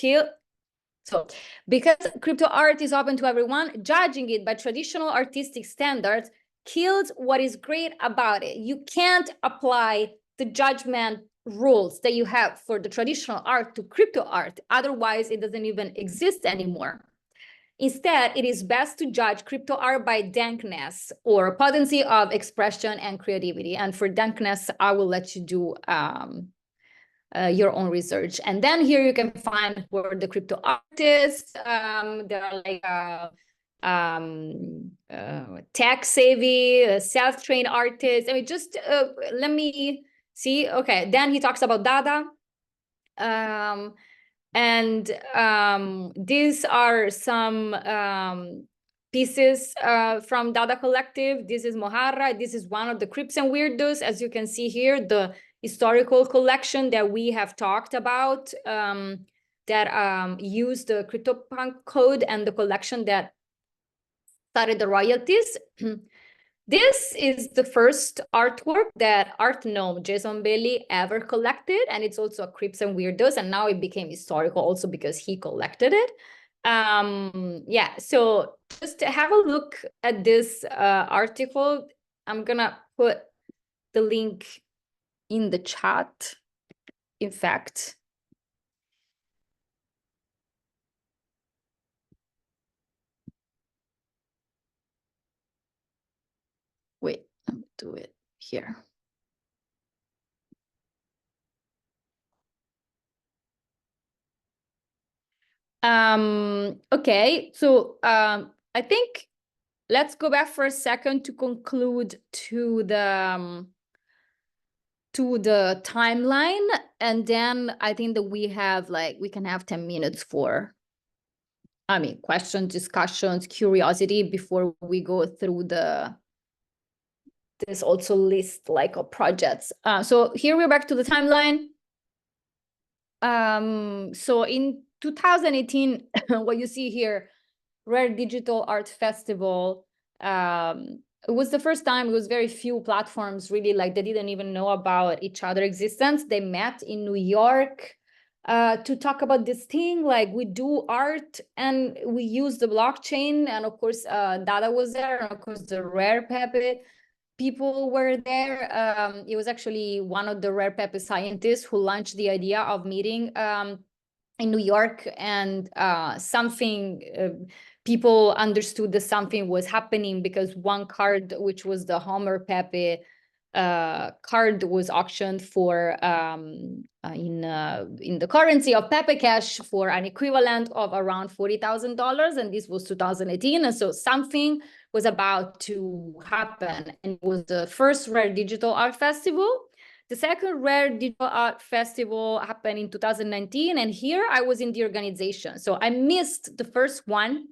So because crypto art is open to everyone, judging it by traditional artistic standards kills what is great about it. You can't apply the judgment rules that you have for the traditional art to crypto art. Otherwise, it doesn't even exist anymore. Instead, it is best to judge crypto art by dankness, or potency of expression and creativity. And for dankness, I will let you do your own research. And then here you can find where the crypto artists, there are like tech savvy, self-trained artists. I mean, just let me see. Okay, then he talks about Dada. And these are some pieces from Dada Collective. This is Mojarra. This is one of the Crips and Weirdos. As you can see here, the historical collection that we have talked about that used the CryptoPunk code, and the collection that started the royalties. This is the first artwork that Art Gnome, Jason Bailey, ever collected. And it's also a Crips and Weirdos. And now it became historical also because he collected it. Yeah, so just to have a look at this article, I'm gonna put the link in the chat. In fact, wait, let me do it here. Okay, so I think let's go back for a second to conclude to the timeline, and then I think that we can have 10 minutes for, I mean, questions, discussions, curiosity before we go through this also list like of projects. So here we're back to the timeline. So in 2018, what you see here, Rare Digital Art Festival, it was the first time. It was very few platforms really, like they didn't even know about each other existence. They met in New York to talk about this thing, like we do art and we use the blockchain, and of course Dada was there, and of course the Rare Pepe people were there. It was actually one of the Rare Pepe scientists who launched the idea of meeting in New York, and people understood that something was happening because one card, which was the Homer Pepe card, was auctioned for in the currency of Pepe Cash for an equivalent of around $40,000, and this was 2018, and so something was about to happen, and it was the first Rare Digital Art Festival. The second Rare Digital Art Festival happened in 2019, and here I was in the organization. So I missed the first one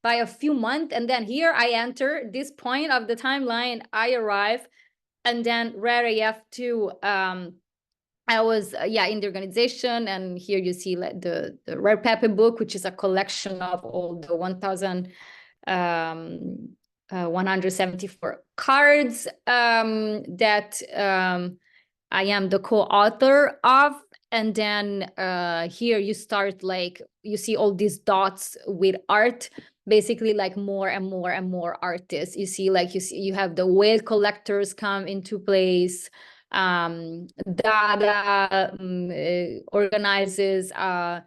by a few months, and then here I enter this point of the timeline, I arrive, and then Rare AF2, I was in the organization, and here you see like the Rare Pepe book, which is a collection of all the 1,174 cards that I am the co-author of. And then here you start, like you see all these dots with art, basically like more and more and more artists. You see you have the whale collectors come into place. Dada organizes a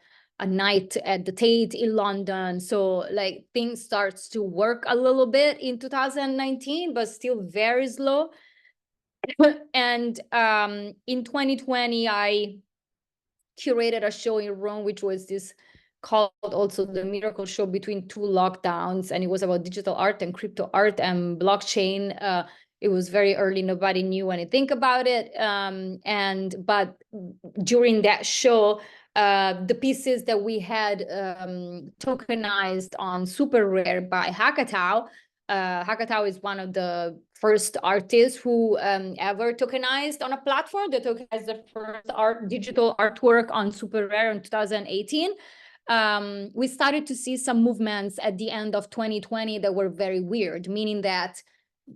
night at the Tate in London. So like things starts to work a little bit in 2019, but still very slow. And in 2020, I curated a show in Rome, which was this called also the Miracle Show between two lockdowns, and it was about digital art and crypto art and blockchain. It was very early; nobody knew anything about it. But during that show, the pieces that we had tokenized on Super Rare by Hackatao. Hackatao is one of the first artists who ever tokenized on a platform. They tokenized the first digital artwork on Super Rare in 2018. We started to see some movements at the end of 2020 that were very weird, meaning that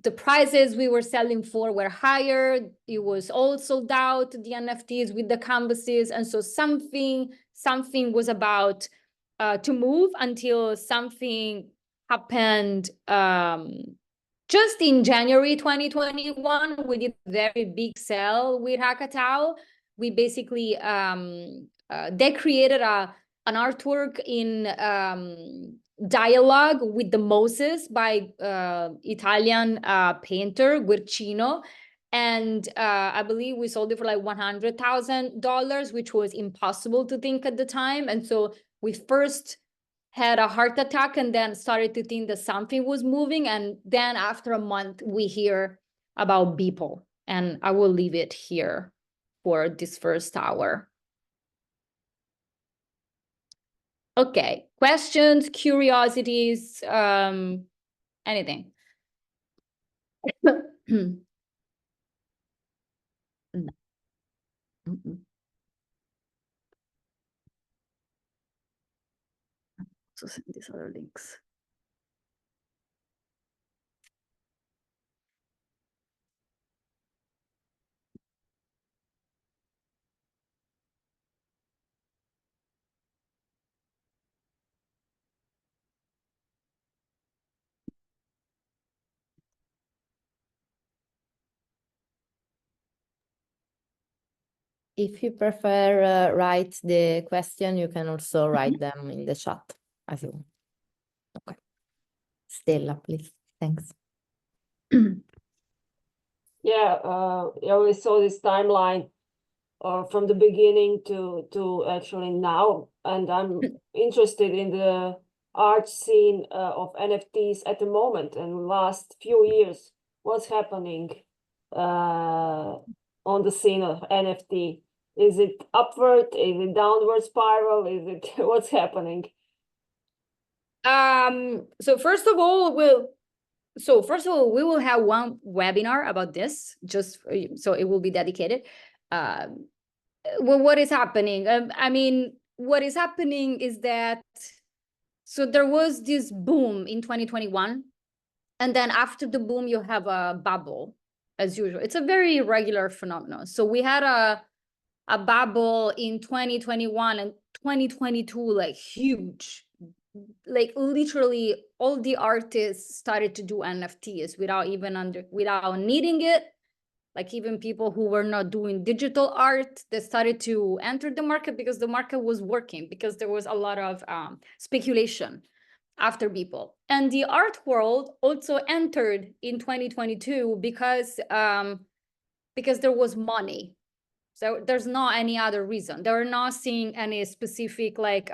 the prices we were selling for were higher. It was all sold out, the NFTs with the canvases. And so something was about to move, until something happened just in January 2021. We did a very big sale with Hackatao. We basically, they created an artwork in dialogue with the Moses by Italian painter Guercino. And I believe we sold it for like $100,000, which was impossible to think at the time. And so we first had a heart attack and then started to think that something was moving. And then after a month, we hear about Beeple. And I will leave it here for this first hour. Okay, questions, curiosities, anything? No. So send these other links. If you prefer write the question, you can also write them in the chat as you want. Okay. Stella, please. Thanks. Yeah, we saw this timeline from the beginning to actually now, and I'm interested in the art scene of NFTs at the moment and last few years. What's happening on the scene of NFT? Is it upward? Is it downward spiral? Is it what's happening? So first of all, we will have one webinar about this, just so it will be dedicated. Well, what is happening? I mean, what is happening is that, so there was this boom in 2021 And then after the boom, you have a bubble, as usual. It's a very regular phenomenon. So we had a bubble in 2021 and 2022, like huge, like literally all the artists started to do NFTs without needing it. Like even people who were not doing digital art, they started to enter the market because the market was working, because there was a lot of speculation after people. And the art world also entered in 2022 because there was money. So there's not any other reason. They're not seeing any specific like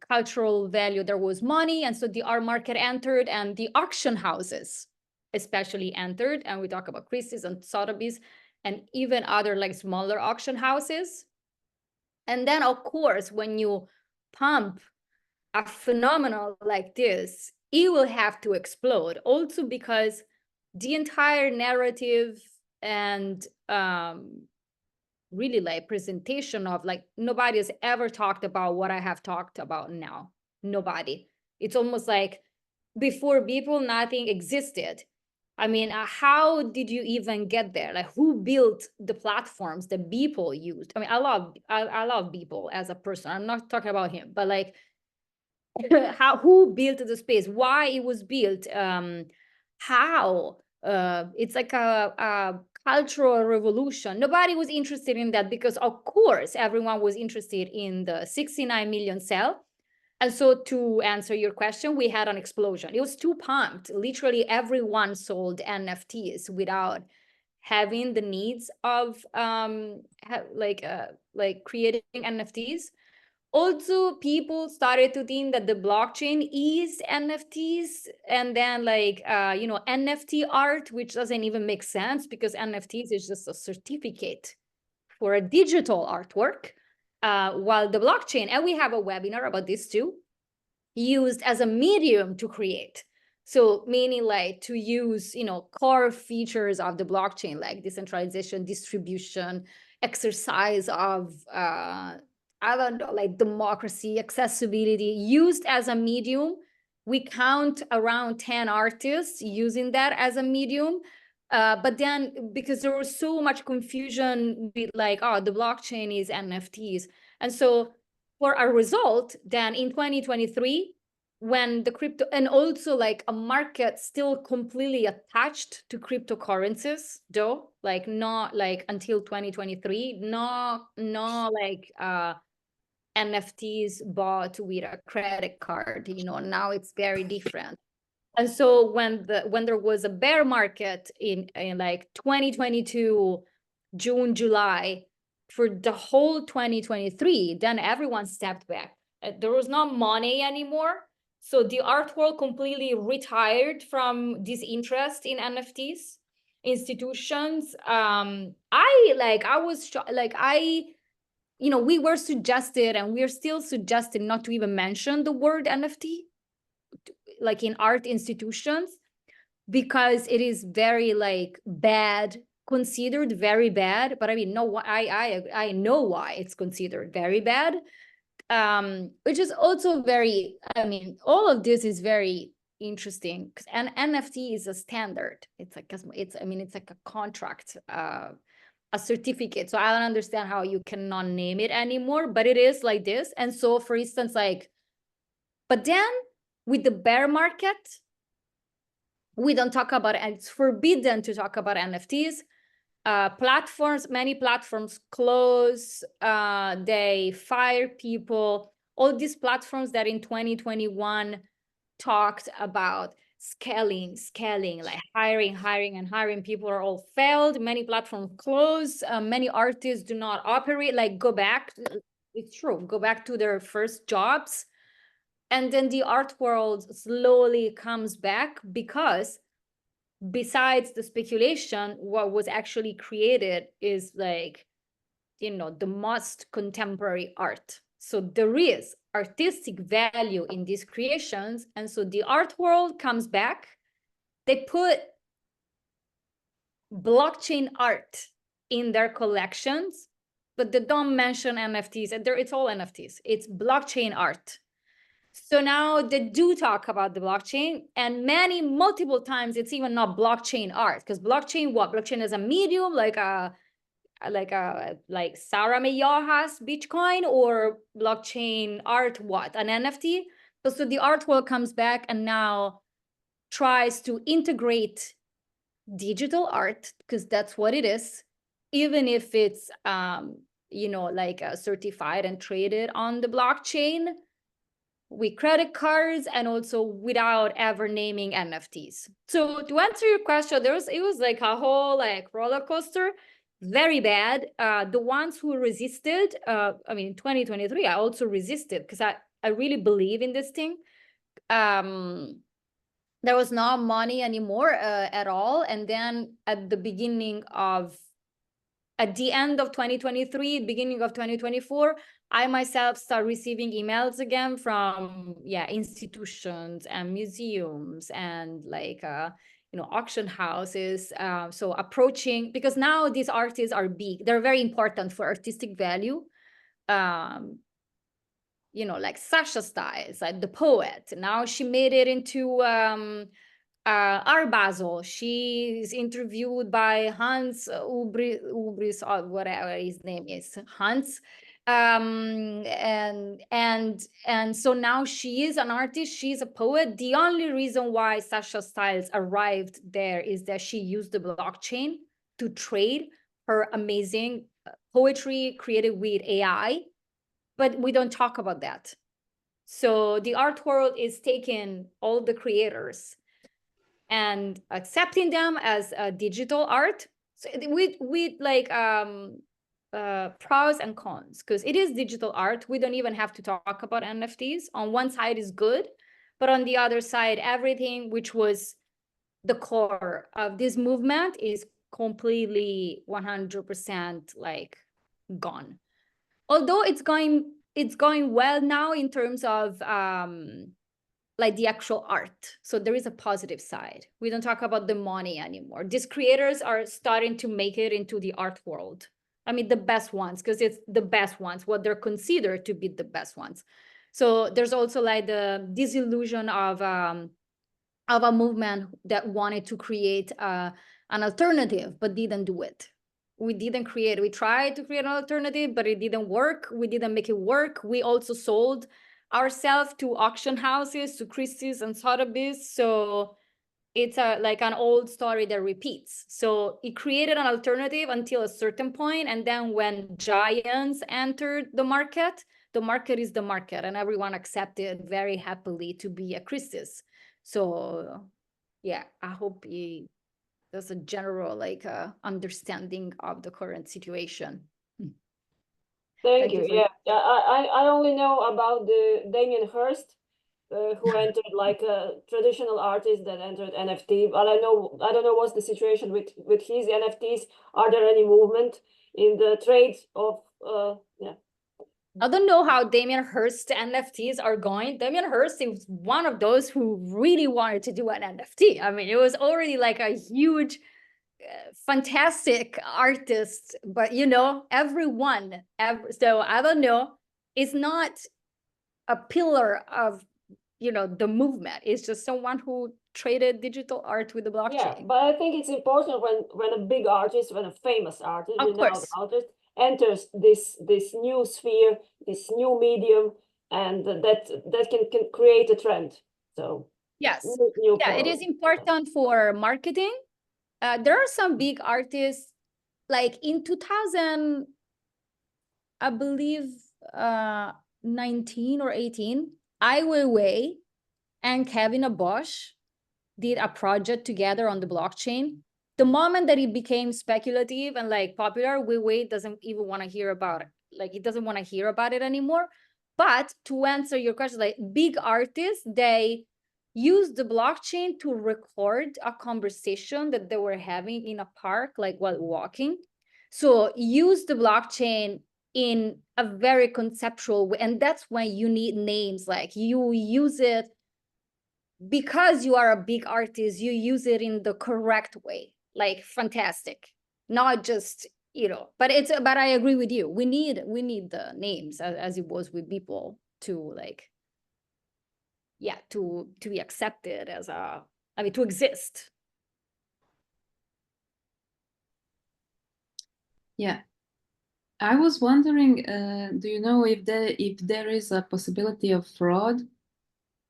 cultural value. There was money. And so the art market entered, and the auction houses especially entered. And we talk about Christie's and Sotheby's and even other like smaller auction houses. And then of course, when you pump a phenomenon like this, it will have to explode, also because the entire narrative and really like presentation of like nobody has ever talked about what I have talked about now. Nobody. It's almost like before Beeple, nothing existed. I mean, how did you even get there? Like, who built the platforms that Beeple used? I mean, I love Beeple as a person. I'm not talking about him, but like, who built the space? Why it was built? How? It's like a cultural revolution. Nobody was interested in that because, of course, everyone was interested in the 69 million sell. And so to answer your question, we had an explosion. It was too pumped. Literally everyone sold NFTs without having the needs of creating NFTs. Also, people started to think that the blockchain is NFTs, and then NFT art, which doesn't even make sense because NFTs is just a certificate for a digital artwork, while the blockchain, and we have a webinar about this too, used as a medium to create. So meaning like to use, core features of the blockchain, like decentralization, distribution, exercise of, I don't know, like democracy, accessibility, used as a medium. We count around 10 artists using that as a medium. But then because there was so much confusion with like, oh, the blockchain is NFTs. And so for a result, then in 2023, when the crypto, and also like a market still completely attached to cryptocurrencies, though, like not like until 2023, not like NFTs bought with a credit card, now it's very different. And so when there was a bear market in like 2022, June, July, for the whole 2023, then everyone stepped back. There was not money anymore. So the art world completely retired from this interest in NFTs. Institutions, we were suggested, and we're still suggested not to even mention the word NFT, like in art institutions, because it is very like bad, considered very bad. But I mean, no, I know why it's considered very bad, which is also very, I mean, all of this is very interesting because an NFT is a standard. It's like, it's like a contract, a certificate. So I don't understand how you cannot name it anymore, but it is like this. And so for instance, but then with the bear market, we don't talk about it, and it's forbidden to talk about NFTs. Many platforms close, they fire people. All these platforms that in 2021 talked about scaling, like hiring people are all failed. Many platforms close. Many artists do not operate, like go back. It's true, go back to their first jobs. And then the art world slowly comes back because besides the speculation, what was actually created is like, the most contemporary art. So there is artistic value in these creations. And so the art world comes back. They put blockchain art in their collections, but they don't mention NFTs. And it's all NFTs. It's blockchain art. So now they do talk about the blockchain, and multiple times it's even not blockchain art, because blockchain, what? Blockchain is a medium like Sarah Mayaha's Bitcoin, or blockchain art, what? An NFT? So the art world comes back and now tries to integrate digital art, because that's what it is, even if it's certified and traded on the blockchain with credit cards, and also without ever naming NFTs. So to answer your question, it was like a whole like roller coaster, very bad. The ones who resisted, in 2023, I also resisted, because I really believe in this thing. There was no money anymore at all. And then at the end of 2023, beginning of 2024, I myself start receiving emails again from institutions and museums and auction houses. So approaching, because now these artists are big, they're very important for artistic value. Like Sasha Stiles, like the poet. Now she made it into Art Basel. She's interviewed by Hans Ubris, or whatever his name is, Hans. And so now she is an artist, she's a poet. The only reason why Sasha Stiles arrived there is that she used the blockchain to trade her amazing poetry created with AI. But we don't talk about that. So the art world is taking all the creators and accepting them as digital art, so with pros and cons, because it is digital art. We don't even have to talk about NFTs. On one side is good, but on the other side, everything which was the core of this movement is completely 100% like gone. Although it's going well now in terms of like the actual art. So there is a positive side. We don't talk about the money anymore. These creators are starting to make it into the art world. I mean, the best ones, because it's the best ones, what they're considered to be the best ones. So there's also like the disillusion of a movement that wanted to create an alternative, but didn't do it. We tried to create an alternative, but it didn't work. We didn't make it work. We also sold ourselves to auction houses, to Christie's and Sotheby's. So it's like an old story that repeats. So it created an alternative until a certain point, and then when giants entered the market is the market, and everyone accepted very happily to be a Christie's. So yeah, I hope there's a general like understanding of the current situation. Thank you. Yeah, I only know about the Damien Hirst, who entered like a traditional artist that entered NFT. But I don't know what's the situation with his NFTs. Are there any movement in the trade of yeah? I don't know how Damien Hirst NFTs are going. Damien Hirst is one of those who really wanted to do an NFT. I mean, it was already like a huge, fantastic artist, but so I don't know. It's not a pillar of the movement. It's just someone who traded digital art with the blockchain. Yeah, but I think it's important when a big artist, when a famous artist, renowned artist enters this new sphere, this new medium, and that can create a trend. So yes, it is important for marketing. There are some big artists, like in 2000, I believe 19 or 18, Ai Weiwei and Kevin Abosch did a project together on the blockchain. The moment that it became speculative and like popular, Weiwei doesn't even want to hear about it. Like, he doesn't want to hear about it anymore. But to answer your question, like big artists, they use the blockchain to record a conversation that they were having in a park, like while walking. So use the blockchain in a very conceptual way. And that's when you need names, like you use it because you are a big artist, you use it in the correct way, like fantastic, not just, but I agree with you. We need the names as it was with people to like yeah, to be accepted as a, I mean, to exist. Yeah. I was wondering, do you know if there is a possibility of fraud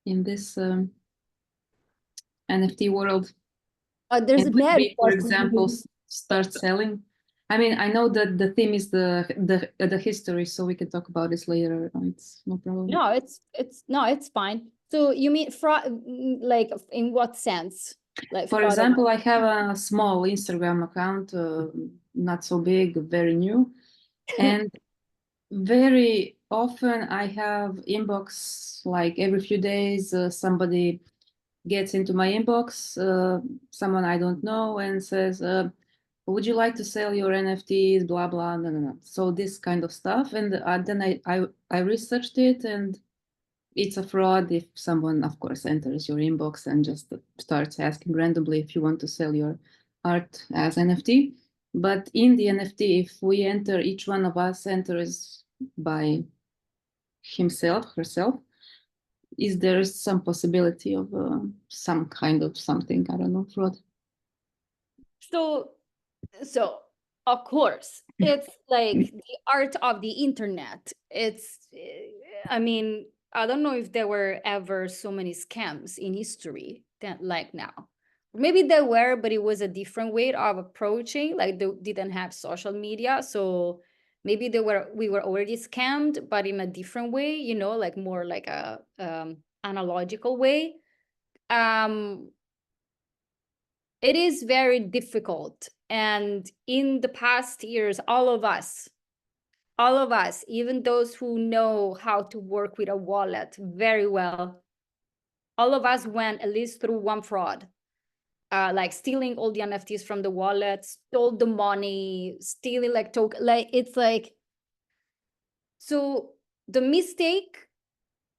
in this NFT world? There's a And when very we, for example, start selling. I mean, I know that the theme is the history, so we can talk about this later. It's no problem. No, it's fine. So you mean fraud, like in what sense? Like For fraud example, I have a small Instagram account, not so big, very new, and very often I have inbox like every few days. Somebody gets into my inbox, someone I don't know, and says, would you like to sell your NFTs, blah, blah, no, no, no. So this kind of stuff. And then I researched it, and it's a fraud if someone, of course, enters your inbox and just starts asking randomly if you want to sell your art as NFT. But in the NFT, if we enter, each one of us enters by himself, herself, is there some possibility of some kind of something, I don't know, fraud? So of course, it's like the art of the internet. It's, I mean, I don't know if there were ever so many scams in history than like now. Maybe there were, but it was a different way of approaching. Like they didn't have social media, so maybe we were already scammed, but in a different way. You know, like more like a analogical way. It is very difficult. And in the past years, all of us, even those who know how to work with a wallet very well, all of us went at least through one fraud, like stealing all the NFTs from the wallet, stole the money, stealing like token, like it's like, so the mistake,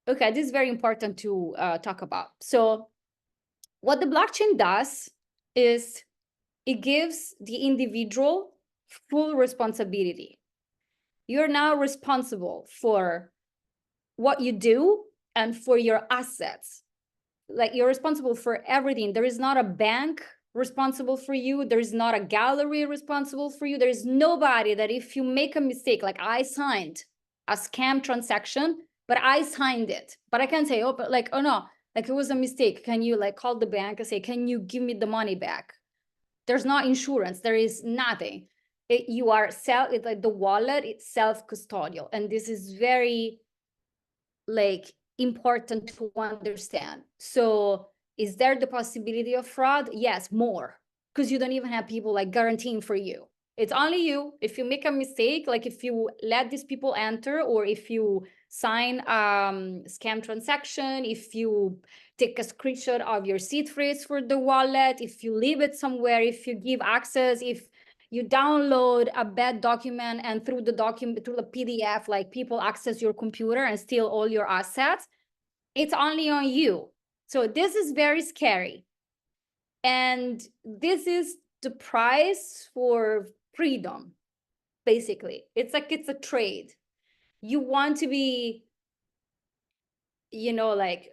okay, this is very important to talk about. So what the blockchain does is it gives the individual full responsibility. You're now responsible for what you do and for your assets. Like you're responsible for everything. There is not a bank responsible for you. There is not a gallery responsible for you. There is nobody that if you make a mistake, like I signed a scam transaction, but I signed it. But I can say, oh, but like, oh no, like it was a mistake. Can you like call the bank and say, can you give me the money back? There's no insurance. There is nothing. You are it's like the wallet, it's self-custodial. And this is very like important to understand. So is there the possibility of fraud? Yes, more, because you don't even have people like guaranteeing for you. It's only you. If you make a mistake, like if you let these people enter, or if you sign scam transaction, if you take a screenshot of your seed phrase for the wallet, if you leave it somewhere, if you give access, if you download a bad document and through the document, through the PDF, like people access your computer and steal all your assets, it's only on you. So this is very scary. And this is the price for freedom, basically. It's like it's a trade. You want to be, you know, like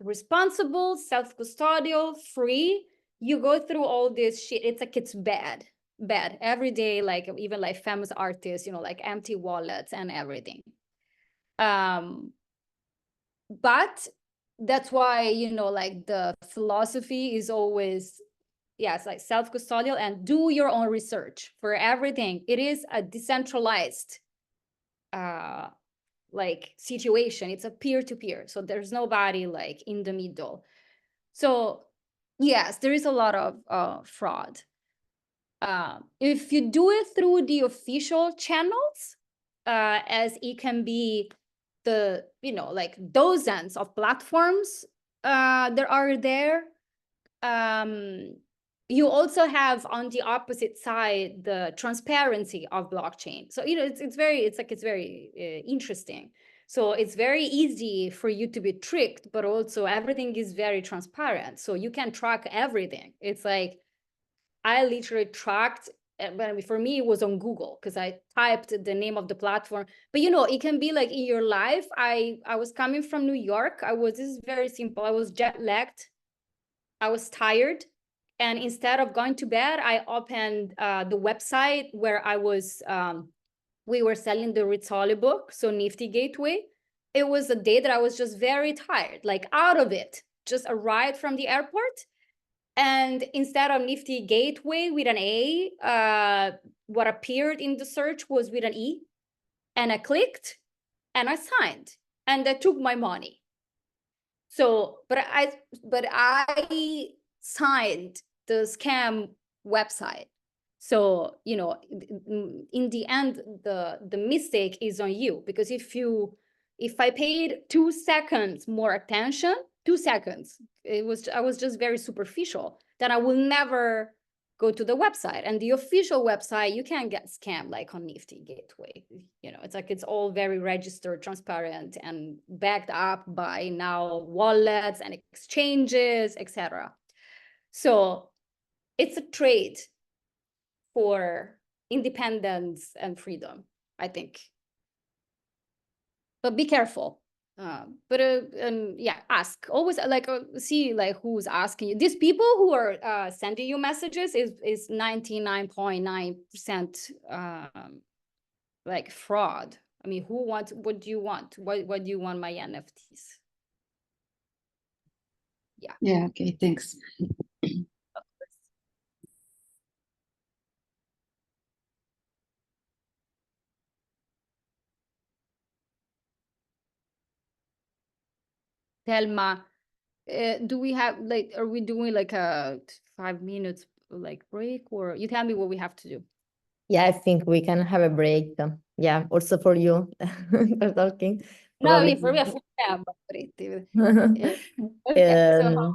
responsible, self-custodial, free. You go through all this shit. It's like it's bad every day, like even like famous artists, you know, like empty wallets and everything. But that's why, you know, like the philosophy is always, yes, like self-custodial and do your own research for everything. It is a decentralized like situation. It's a peer-to-peer. So there's nobody like in the middle. So yes, there is a lot of fraud. If you do it through the official channels, as it can be the, you know, like dozens of platforms there are there. You also have on the opposite side the transparency of blockchain. So, you know, it's very interesting. So it's very easy for you to be tricked, but also everything is very transparent. So you can track everything. It's like I literally tracked but for me, it was on Google because I typed the name of the platform. But you know, it can be like in your life. I was coming from New York. This is very simple. I was jet lagged. I was tired. And instead of going to bed, I opened the website where we were selling the Rizzoli book, so Nifty Gateway. It was a day that I was just very tired, like out of it, just arrived from the airport. And instead of Nifty Gateway with an A, what appeared in the search was with an E. And I clicked and I signed and they took my money. So, but I signed the scam website. So, you know, in the end, the mistake is on you, because if I paid 2 seconds more attention, 2 seconds, I was just very superficial, then I will never go to the website. And the official website, you can't get scammed like on Nifty Gateway. You know, it's like it's all very registered, transparent, and backed up by now wallets and exchanges, etc. So it's a trade for independence and freedom, I think. But be careful. Yeah, ask always, like see like who's asking you. These people who are sending you messages is 99.9% like fraud. I mean, what do you want? What do you want my NFTs? Yeah, okay, thanks. Thelma, do we have like, are we doing like a 5 minutes like break, or you tell me what we have to do? Yeah, I think we can have a break. Yeah, also for you for talking. No, I mean, Probably. for me, okay, so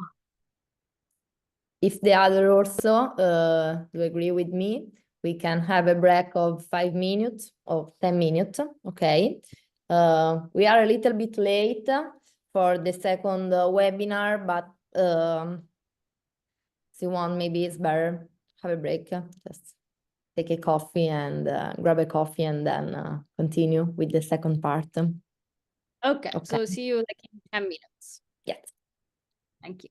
If the other also do agree with me, we can have a break of 5 minutes or 10 minutes. Okay. We are a little bit late for the second webinar, but if you want, maybe it's better have a break. Just take a coffee and grab a coffee and then continue with the second part. okay, Okay. so see you like in 10 minutes. Yes. Thank you.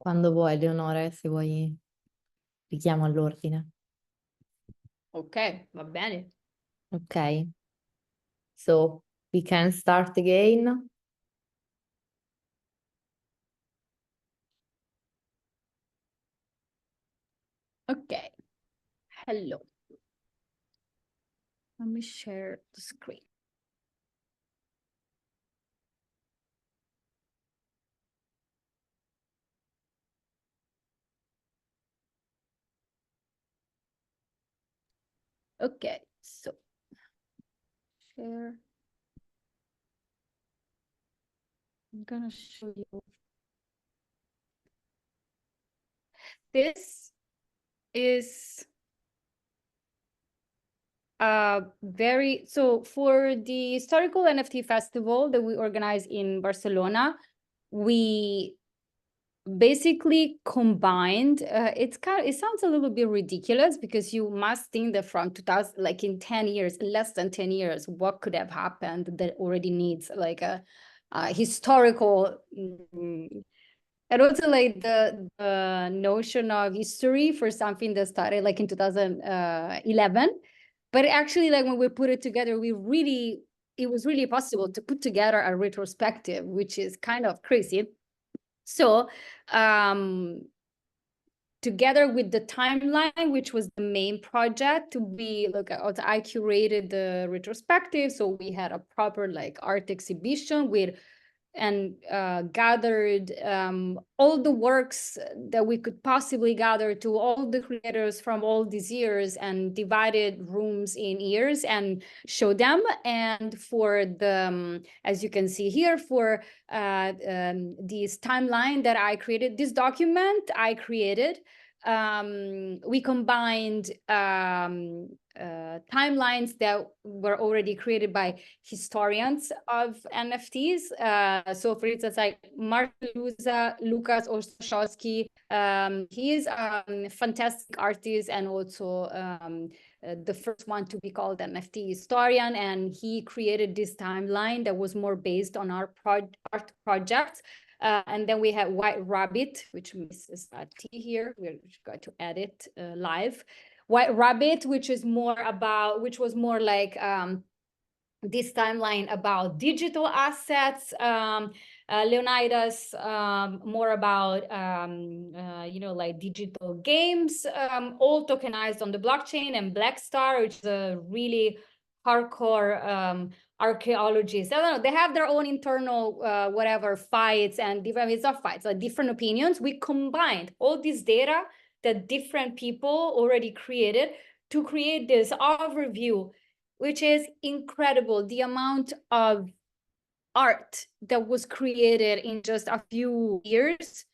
Quando vuoi, Leonora, se vuoi richiamo all'ordine. Ok, va bene. Ok. So we can start again. Okay. Hello. Let me share the screen. Okay, so share. I'm gonna show you. This is so for the historical NFT festival that we organize in Barcelona, we basically combined it sounds a little bit ridiculous because you must think that from 2000, like in 10 years, less than 10 years, what could have happened that already needs like a historical and also like the notion of history for something that started like in 2011. But actually, like when we put it together, it was really possible to put together a retrospective, which is kind of crazy. So together with the timeline, which was the main project to be, look, I curated the retrospective. So we had a proper like art exhibition with and gathered all the works that we could possibly gather to all the creators from all these years and divided rooms in years and show them. And for the, as you can see here, for this timeline that I created, this document I created, we combined timelines that were already created by historians of NFTs. So for instance, like Martin Lucas Ostrowski, he is a fantastic artist and also the first one to be called NFT historian. And he created this timeline that was more based on our art projects. And then we have White Rabbit, which misses a T here. We're going to add it live. White Rabbit, which was more like this timeline about digital assets. Leonidas, more about, like digital games, all tokenized on the blockchain, and Black Star, which is a really hardcore archaeologists. I don't know, they have their own internal whatever fights and different, it's not fights, like different opinions. We combined all this data that different people already created to create this overview, which is incredible. The amount of art that was created in just a few years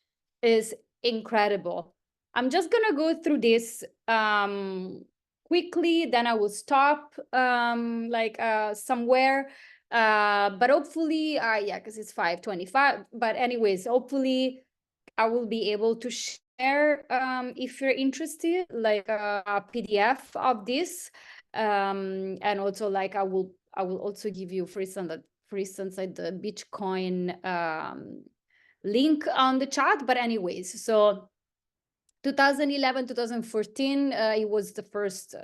is incredible. I'm just gonna go through this quickly, then I will stop somewhere. But hopefully, yeah, because it's 5:25. But anyways, hopefully I will be able to share, if you're interested, like a PDF of this. And also like I will also give you, for instance, like the Bitcoin link on the chat. But anyways, so 2011, 2014, it was the first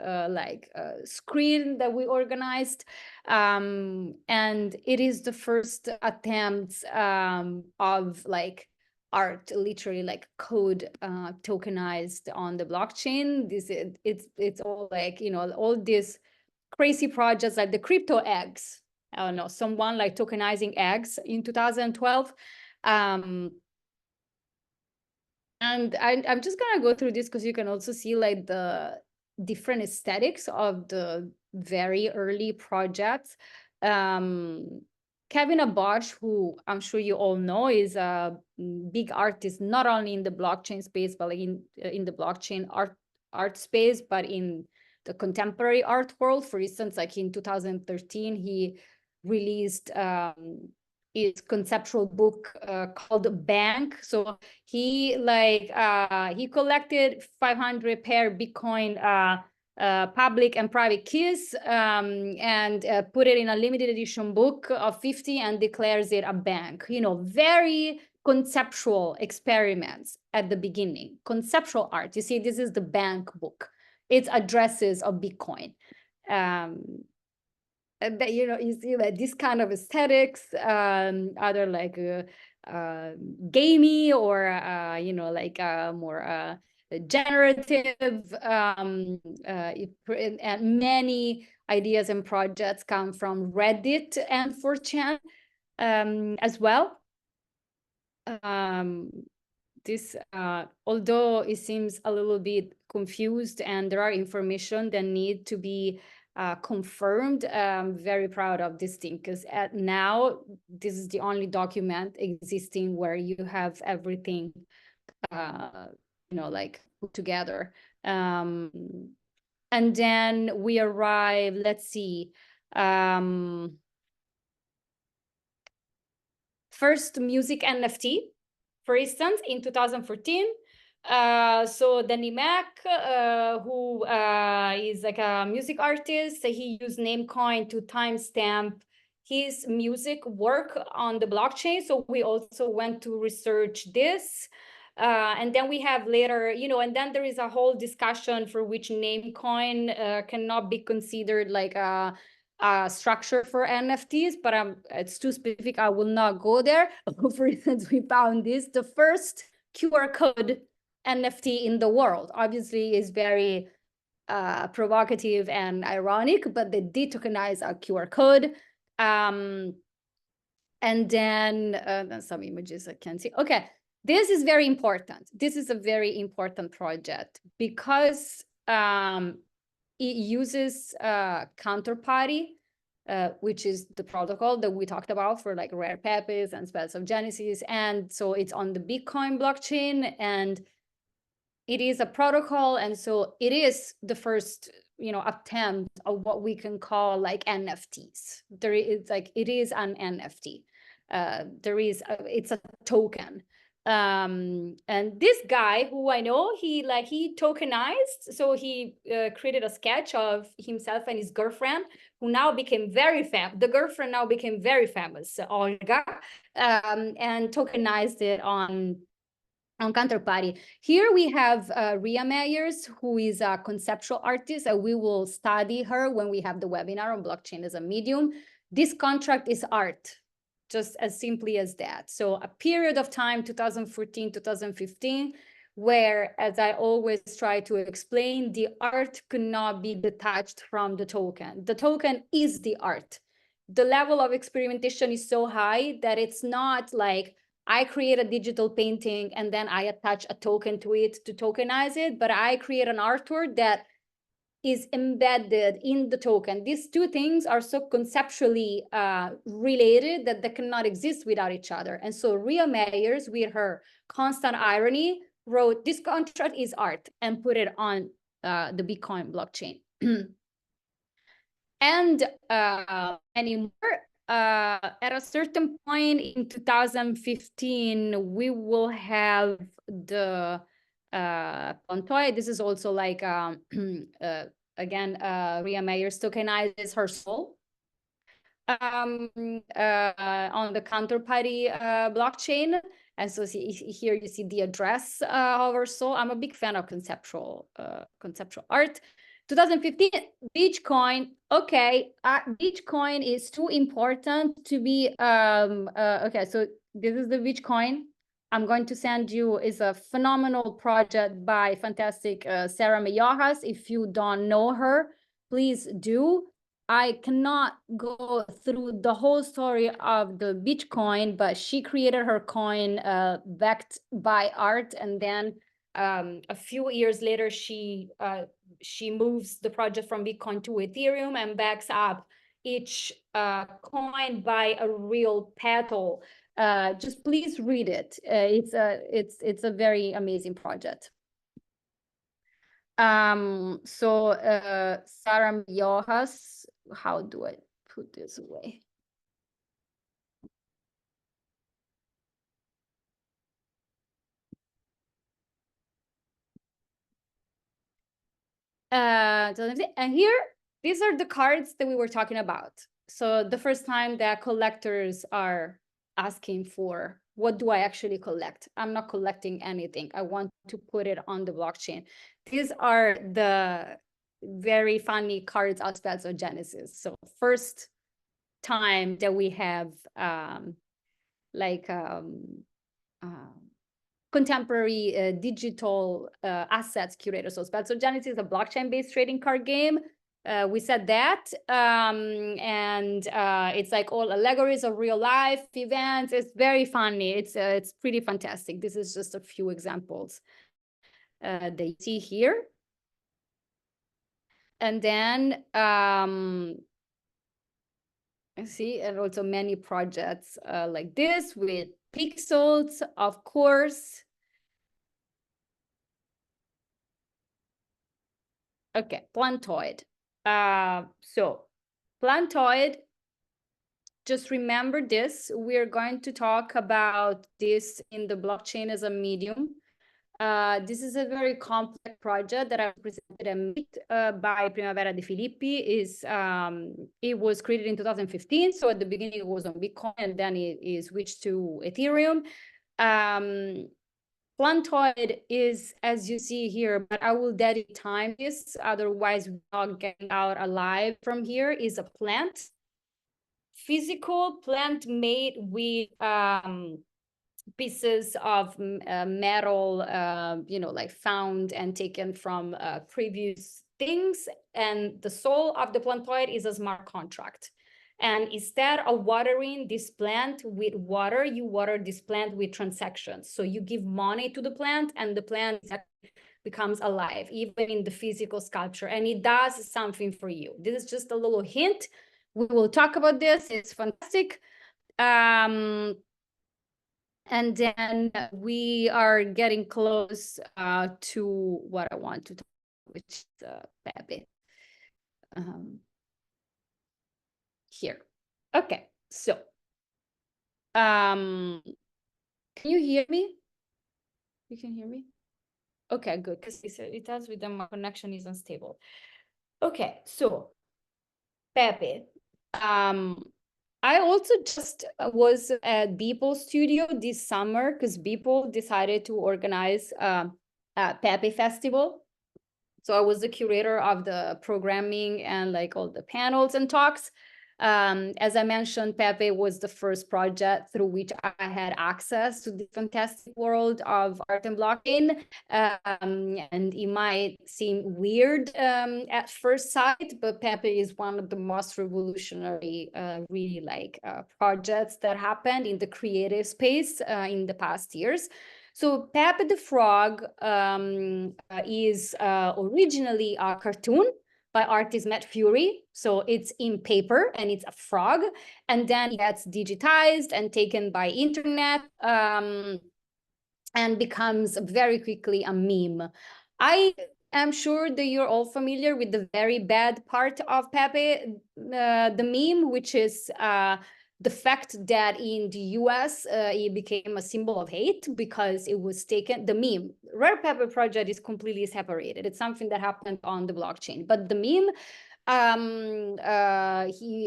screen that we organized. And it is the first attempt of like art, literally like code tokenized on the blockchain. It's all like, all these crazy projects like the crypto eggs. I don't know, someone like tokenizing eggs in 2012. And I'm just gonna go through this because you can also see like the different aesthetics of the very early projects. Kevin Abosch, who I'm sure you all know, is a big artist, not only in the blockchain space, but like in the blockchain art space, but in the contemporary art world. For instance, like in 2013, he released his conceptual book called Bank. So he collected 500 pair Bitcoin public and private keys, and put it in a limited edition book of 50 and declares it a bank. You know, very conceptual experiments at the beginning, conceptual art. You see, this is the bank book. It's addresses of Bitcoin. That, you know, you see like this kind of aesthetics, either like gamey or you know, like more generative, and many ideas and projects come from Reddit and 4chan as well. This, although it seems a little bit confused and there are information that need to be confirmed, I'm very proud of this thing, because now this is the only document existing where you have everything, you know, like put together. And then we arrive, let's see, first music NFT, for instance, in 2014. So Danny Mac, who is like a music artist, he used Namecoin to timestamp his music work on the blockchain. So we also went to research this. And then we have later, you know, and then there is a whole discussion for which Namecoin cannot be considered like a structure for NFTs, but it's too specific. I will not go there. For instance, we found this, the first QR code NFT in the world. Obviously, is very provocative and ironic, but they did tokenize a QR code. And then some images I can see. Okay, this is very important. This is a very important project because it uses counterparty, which is the protocol that we talked about for like rare pepes and spells of Genesis. And so it's on the Bitcoin blockchain, and it is a protocol. And so it is the first, you know, attempt of what we can call like NFTs. There is like, it is an NFT. It's a token. And this guy who I know, he tokenized, so he created a sketch of himself and his girlfriend, who now became very famous. The girlfriend now became very famous, Olga, and tokenized it on Counterparty. Here we have Ria Meyers, who is a conceptual artist, and we will study her when we have the webinar on blockchain as a medium. This contract is art, just as simply as that. So a period of time, 2014, 2015, where, as I always try to explain, the art could not be detached from the token. The token is the art. The level of experimentation is so high that it's not like I create a digital painting and then I attach a token to it to tokenize it, but I create an artwork that is embedded in the token. These two things are so conceptually related that they cannot exist without each other. And so Ria Meyers, with her constant irony, wrote, this contract is art, and put it on the Bitcoin blockchain. And anymore, at a certain point in 2015, we will have the Pontoy. This is also like, again, Ria Meyers tokenizes her soul on the Counterparty blockchain. And so here you see the address of her soul. I'm a big fan of conceptual art. 2015, Bitcoin. Okay, Bitcoin is too important to be, okay, so this is the Bitcoin. I'm going to send you, is a phenomenal project by fantastic Sarah Mayohas. If you don't know her, please do. I cannot go through the whole story of the Bitcoin, but she created her coin backed by art, and then a few years later, she moves the project from Bitcoin to Ethereum and backs up each coin by a real petal. Just please read it. It's a very amazing project. So Sarah Yohas, how do I put this away? And here, these are the cards that we were talking about. So the first time that collectors are asking for, what do I actually collect? I'm not collecting anything. I want to put it on the blockchain. These are the very funny cards aspects of Genesis. So first time that we have contemporary digital assets curator. So Genesis is a blockchain-based trading card game. We said that, and it's like all allegories of real life events. It's very funny. It's pretty fantastic. This is just a few examples that you see here. And then see, and also many projects like this with pixels, of course. Okay, Plantoid. So Plantoid, just remember this. We're going to talk about this in the blockchain as a medium. This is a very complex project that I presented at Meet by Primavera De Filippi. It was created in 2015. So at the beginning it was on Bitcoin, and then it switched to Ethereum. Plantoid is, as you see here, but I will dedicate time this, otherwise we're not getting out alive from here, is a plant. Physical plant made with pieces of metal, like found and taken from previous things. And the soul of the plantoid is a smart contract. And instead of watering this plant with water, you water this plant with transactions. So you give money to the plant and the plant becomes alive, even in the physical sculpture. And it does something for you. This is just a little hint. We will talk about this. It's fantastic. And then we are getting close to what I want to talk about, which is Pepe. Here. Okay, so can you hear me? You can hear me? Okay, good, because it tells me that my connection is unstable. Okay, so Pepe. I also just was at Beeple Studio this summer because Beeple decided to organize a Pepe Festival. So I was the curator of the programming and like all the panels and talks. As I mentioned, Pepe was the first project through which I had access to the fantastic world of art and blockchain. And it might seem weird at first sight, but Pepe is one of the most revolutionary, really like projects that happened in the creative space in the past years. So Pepe the Frog is originally a cartoon by artist Matt Fury. So it's in paper and it's a frog, and then it gets digitized and taken by internet and becomes very quickly a meme. I am sure that you're all familiar with the very bad part of Pepe, the meme, which is the fact that in the US, it became a symbol of hate because it was taken, the meme, Rare Pepper project is completely separated. It's something that happened on the blockchain, but the meme,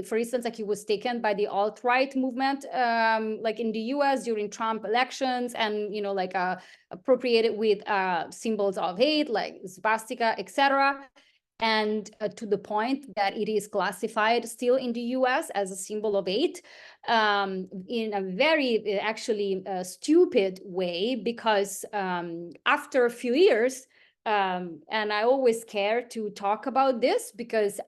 for instance, like he was taken by the alt-right movement, like in the US during Trump elections, and, like appropriated with symbols of hate, like swastika, etc. And to the point that it is classified still in the US as a symbol of hate in a very actually stupid way, because after a few years, and I always care to talk about this because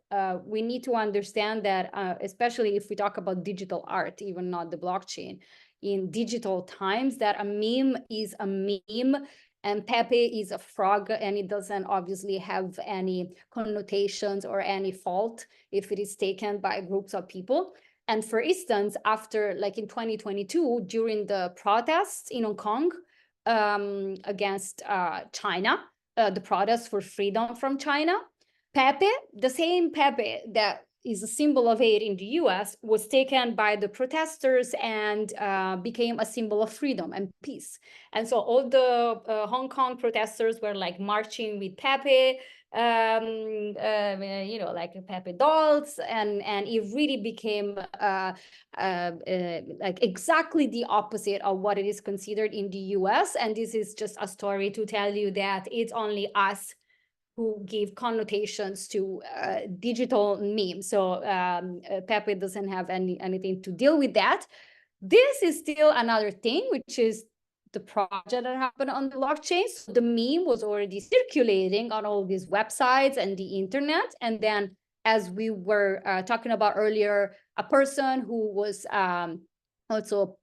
we need to understand that, especially if we talk about digital art, even not the blockchain, in digital times, that a meme is a meme. And Pepe is a frog, and it doesn't obviously have any connotations or any fault if it is taken by groups of people. And for instance, after like in 2022, during the protests in Hong Kong against China, the protests for freedom from China, Pepe, the same Pepe that is a symbol of hate in the US, was taken by the protesters and became a symbol of freedom and peace. And so all the Hong Kong protesters were like marching with Pepe. you know, like Pepe dolls, and it really became like exactly the opposite of what it is considered in the US. And this is just a story to tell you that it's only us who give connotations to digital memes. So Pepe doesn't have anything to deal with that. This is still another thing, which is the project that happened on the blockchain. So the meme was already circulating on all these websites and the internet. And then, as we were talking about earlier, a person who was also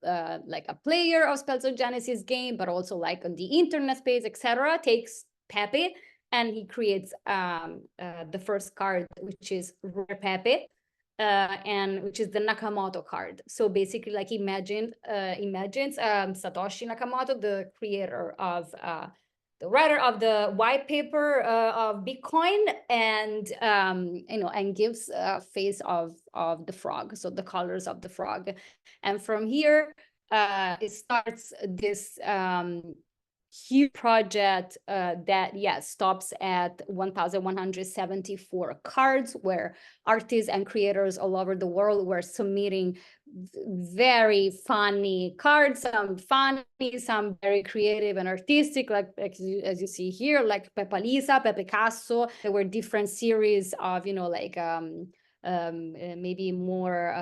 like a player of Spells of Genesis game, but also like on the internet space, etc., takes Pepe and he creates the first card, which is Rare Pepe. And which is the Nakamoto card. So basically, like imagines Satoshi Nakamoto, the creator of the writer of the white paper of Bitcoin, and you know, and gives a face of the frog, so the colors of the frog, and from here it starts this huge project that stops at 1,174 cards, where artists and creators all over the world were submitting very funny cards, some funny, some very creative and artistic, like as you see here, like Pepe Lisa, Pepe Casso. There were different series of, you know, like maybe more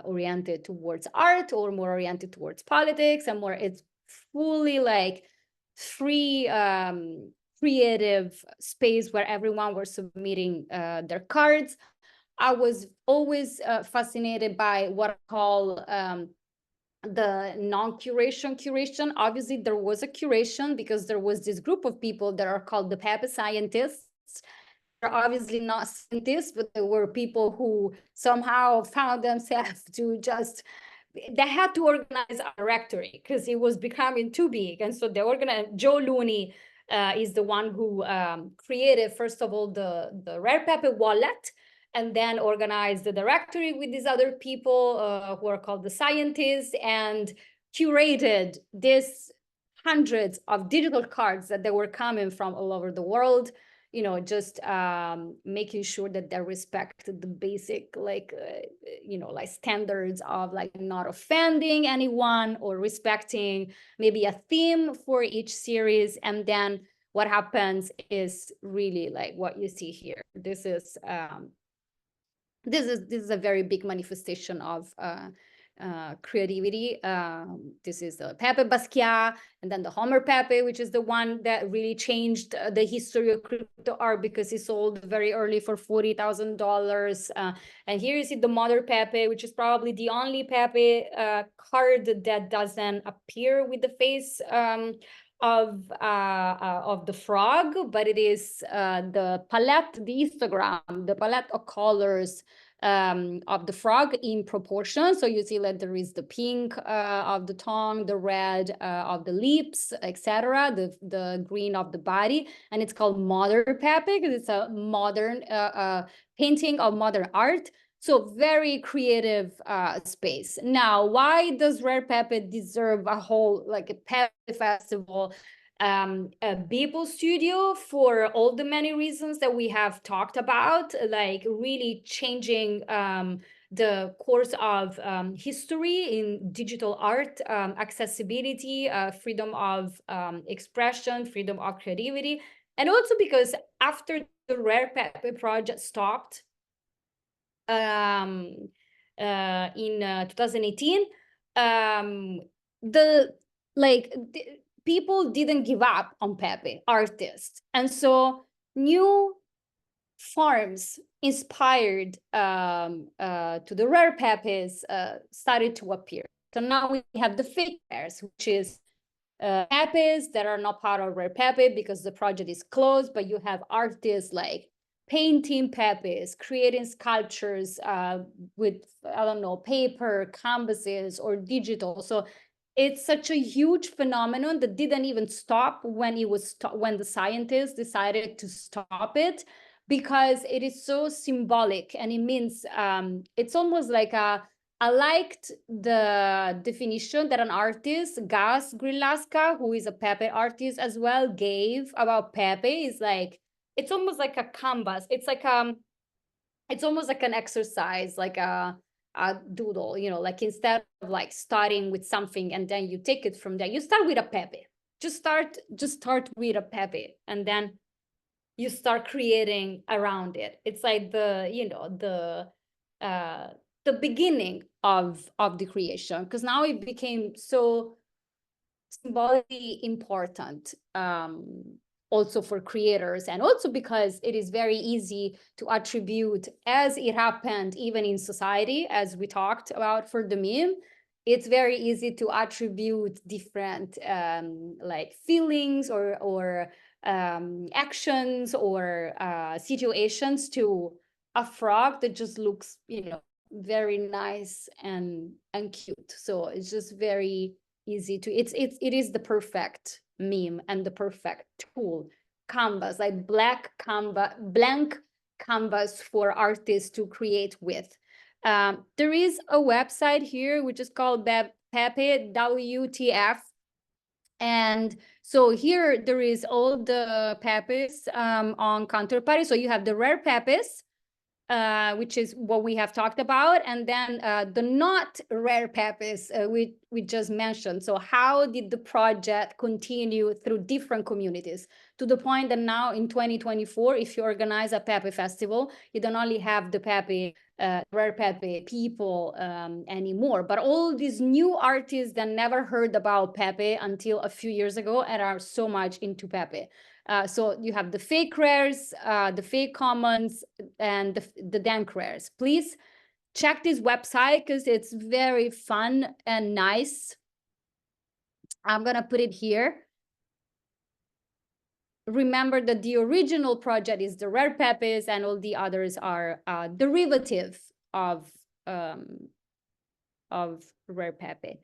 oriented towards art or more oriented towards politics, and more it's fully like free creative space where everyone were submitting their cards. I was always fascinated by what I call the non-curation. Obviously, there was a curation because there was this group of people that are called the Pepe scientists. They're obviously not scientists, but there were people who somehow found themselves to just, they had to organize a directory because it was becoming too big. And so they organized, Joe Looney is the one who created, first of all, the Rare Pepe wallet, and then organized the directory with these other people who are called the scientists, and curated this hundreds of digital cards that they were coming from all over the world, you know, just making sure that they respect the basic, like, you know, like standards of like not offending anyone or respecting maybe a theme for each series. And then what happens is really like what you see here. This is a very big manifestation of creativity. This is the Pepe Basquiat, and then the Homer Pepe, which is the one that really changed the history of crypto art because he sold very early for $40,000. And here you see the Mother Pepe, which is probably the only Pepe card that doesn't appear with the face of the frog, but it is the palette, the histogram, the palette of colors of the frog in proportion. So you see that there is the pink of the tongue, the red of the lips, etc., the green of the body, and it's called Mother Pepe because it's a modern painting of modern art. So very creative space. Now, why does Rare Pepe deserve a whole, like a Pepe festival, a Beeple studio? For all the many reasons that we have talked about, like really changing the course of history in digital art, accessibility, freedom of expression, freedom of creativity. And also because after the Rare Pepe project stopped, in 2018, people didn't give up on Pepe, artists, and so new farms inspired to the Rare Pepes started to appear. So now we have the fake rares, which is Pepes that are not part of Rare Pepe because the project is closed, but you have artists like painting Pepes, creating sculptures with, I don't know, paper, canvases, or digital. So it's such a huge phenomenon that didn't even stop when it was when the scientists decided to stop it, because it is so symbolic, and it means it's almost like I liked the definition that an artist, Gas Grilaska, who is a Pepe artist as well, gave about Pepe. Is like it's almost like a canvas. It's like it's almost like an exercise, like a doodle, you know, like instead of like starting with something and then you take it from there, you start with a pepe. Just start with a pepe, and then you start creating around it. It's like the, you know, the beginning of the creation, because now it became so symbolically important, also for creators, and also because it is very easy to attribute, as it happened even in society, as we talked about for the meme. It's very easy to attribute different like feelings or actions or situations to a frog that just looks, you know, very nice and cute. So it's just very easy to, it is the perfect meme and the perfect tool. Canvas, like blank canvas for artists to create with. There is a website here which is called Pepe, WTF. And so here there is all the Pepes on Counterparty. So you have the rare Pepes, which is what we have talked about, and then the not rare Pepes we just mentioned. So how did the project continue through different communities, to the point that now in 2024, if you organize a Pepe festival, you don't only have the Pepe, rare Pepe people anymore, but all these new artists that never heard about Pepe until a few years ago and are so much into Pepe. So you have the fake rares, the fake commons, and the dank rares. Please check this website because it's very fun and nice. I'm gonna put it here. Remember that the original project is the rare Pepes, and all the others are derivative of rare Pepe.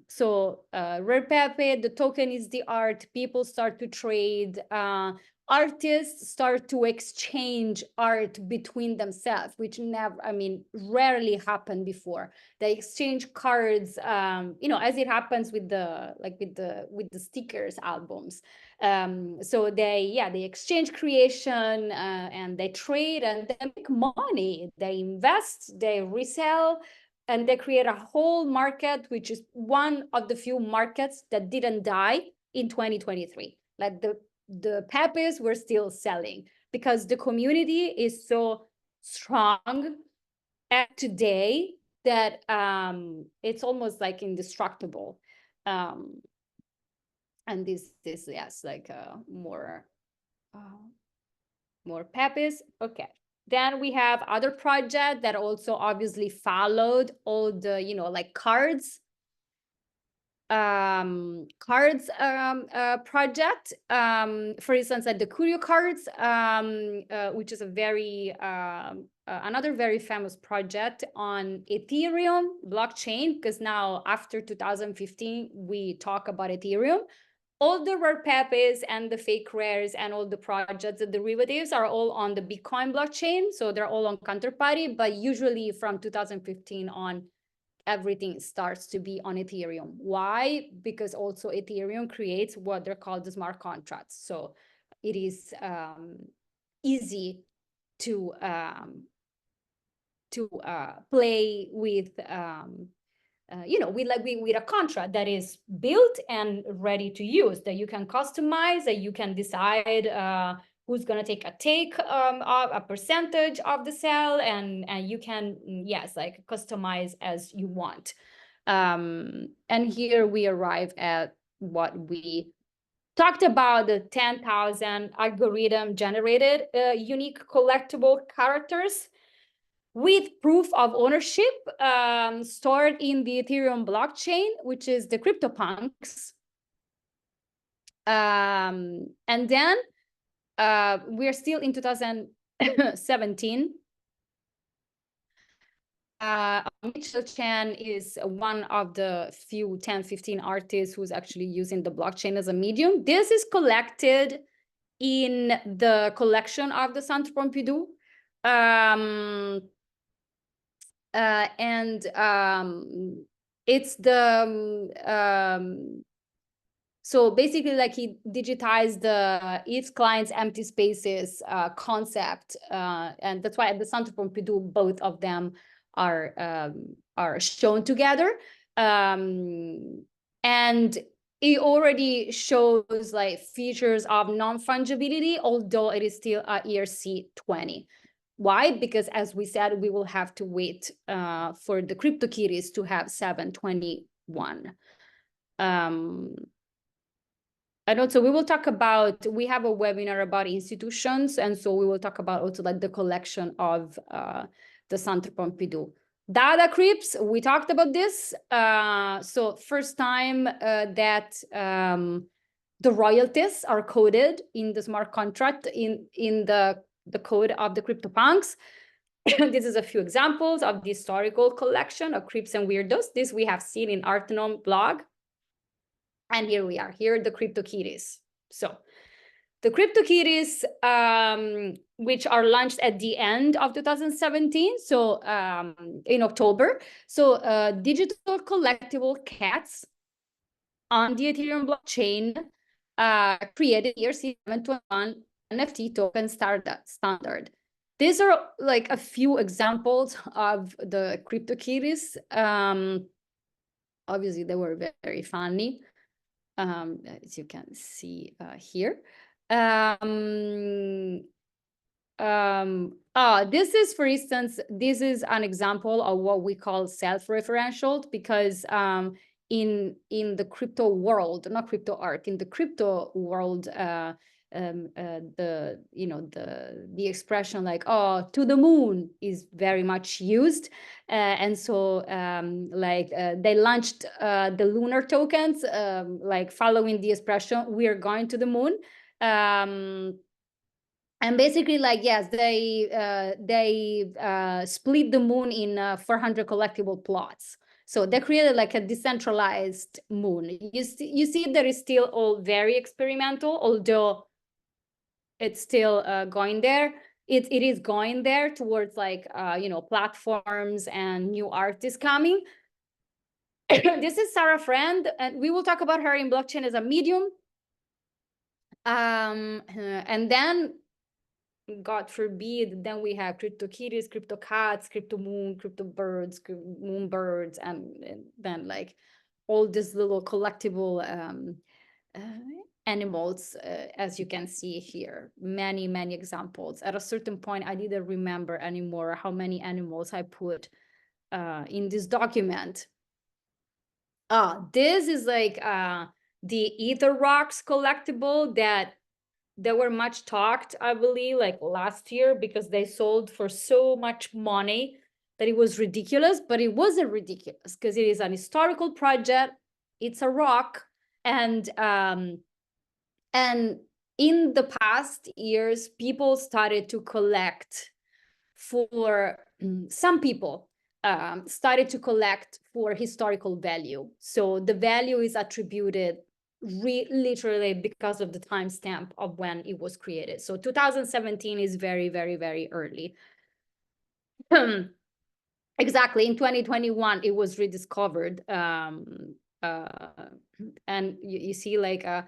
So rare Pepe, the token is the art. People start to trade. Artists start to exchange art between themselves, which never, I mean, rarely happened before. They exchange cards, you know, as it happens with the, like with the stickers albums. So they exchange creation and they trade and they make money. They invest, they resell, and they create a whole market, which is one of the few markets that didn't die in 2023. Like the Pepes were still selling because the community is so strong at today that it's almost like indestructible. And this yes, like more Pepes. Okay. Then we have other projects that also obviously followed all the, you know, like cards project. For instance, like the Curio cards, which is a very another very famous project on Ethereum blockchain, because now after 2015 we talk about Ethereum. All the rare Pepes and the fake rares and all the projects, the derivatives are all on the Bitcoin blockchain. So they're all on Counterparty, but usually from 2015 on, everything starts to be on Ethereum. Why? Because also Ethereum creates what they're called the smart contracts. So it is easy to play with you know, with a contract that is built and ready to use, that you can customize, that you can decide who's going to take a percentage of the sale, and you can, yes, like customize as you want. And here we arrive at what we talked about, the 10,000 algorithm generated unique collectible characters with proof of ownership stored in the Ethereum blockchain, which is the CryptoPunks. And then we're still in 2017. Mitchell Chen is one of the few 10-15 artists who's actually using the blockchain as a medium. This is collected in the collection of the Centre Pompidou. And it's the So basically, like he digitized each client's empty spaces concept, and that's why at the Centre Pompidou, both of them are shown together. And it already shows like features of non-fungibility, although it is still a ERC 20. Why? Because as we said, we will have to wait for the CryptoKitties to have 721. And also we will talk about, we have a webinar about institutions. And so we will talk about also like the collection of the Centre Pompidou. Data creeps, we talked about this. So first time that the royalties are coded in the smart contract in the code of the CryptoPunks. This is a few examples of the historical collection of creeps and weirdos. This we have seen in Artenom blog. And here we are, here are the CryptoKitties. So the CryptoKitties, which are launched at the end of 2017, so in October. So digital collectible cats on the Ethereum blockchain created ERC-721 NFT token standard. These are like a few examples of the CryptoKitties. Obviously, they were very, very funny. As you can see here. This is, for instance, this is an example of what we call self-referential, because in the crypto world, not crypto art, in the crypto world, the expression like, oh, to the moon is very much used. And so they launched the lunar tokens, like following the expression, we are going to the moon. And basically, like, yes, they split the moon in 400 collectible plots. So they created like a decentralized moon. You see that is still all very experimental, although it's still going there. It is going there towards like, platforms and new artists coming. This is Sarah Friend, and we will talk about her in blockchain as a medium. And then, God forbid, then we have CryptoKitties, CryptoCats, CryptoMoon, CryptoBirds, Moonbirds, and then like all these little collectible animals, as you can see here. Many, many examples. At a certain point, I didn't remember anymore how many animals I put in this document. This is like the Ether Rocks collectible that they were much talked, I believe, like last year, because they sold for so much money that it was ridiculous. But it wasn't ridiculous because it is an historical project. It's a rock, and in the past years, people started to collect for some people. Started to collect for historical value. So the value is attributed literally because of the timestamp of when it was created. So 2017 is very, very, very early. Exactly, in 2021, it was rediscovered. And you see like a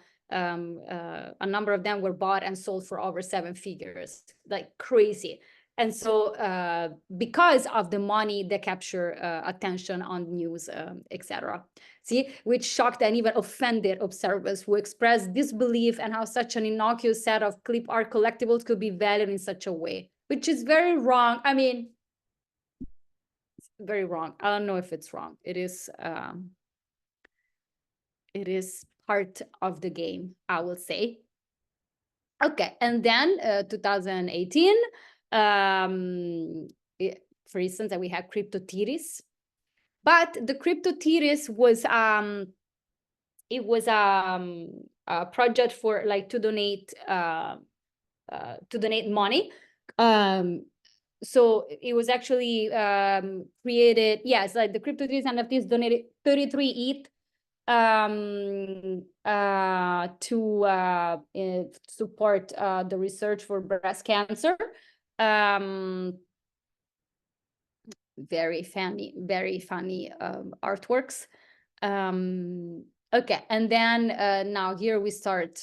number of them were bought and sold for over 7 figures, like crazy. And so because of the money, they capture attention on news, etc. See, which shocked and even offended observers who expressed disbelief and how such an innocuous set of clip art collectibles could be valued in such a way, which is very wrong. I mean, very wrong. I don't know if it's wrong. It is part of the game, I will say. Okay, and then 2018, for instance, we have CryptoTitties, but the CryptoTitties was it was a project for like to donate money. So it was actually created. Yes, like the CryptoTitties NFTs donated 33 ETH to support the research for breast cancer. Very funny artworks. Okay, and then now here we start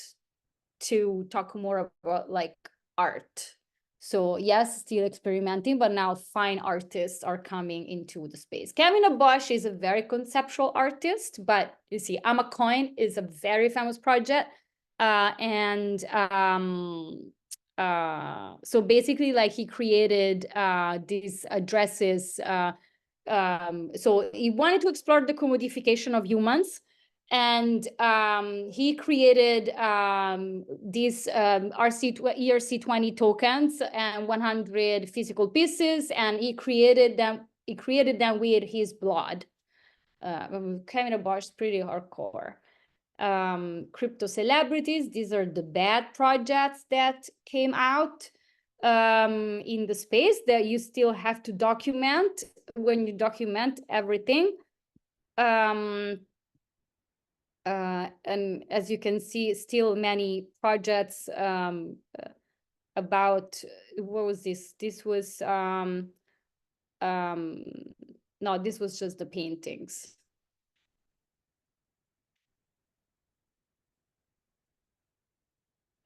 to talk more about like art. So yes, still experimenting, but now fine artists are coming into the space. Kevin Bosch is a very conceptual artist, but you see, I'm a Coin is a very famous project. So basically like he created these addresses. So he wanted to explore the commodification of humans, and he created these ERC20 tokens and 100 physical pieces, and he created them with his blood. Kevin Bosch is pretty hardcore. Crypto celebrities, these are the bad projects that came out in the space that you still have to document when you document everything. And as you can see, still many projects about, what was this? This was, no, this was just the paintings.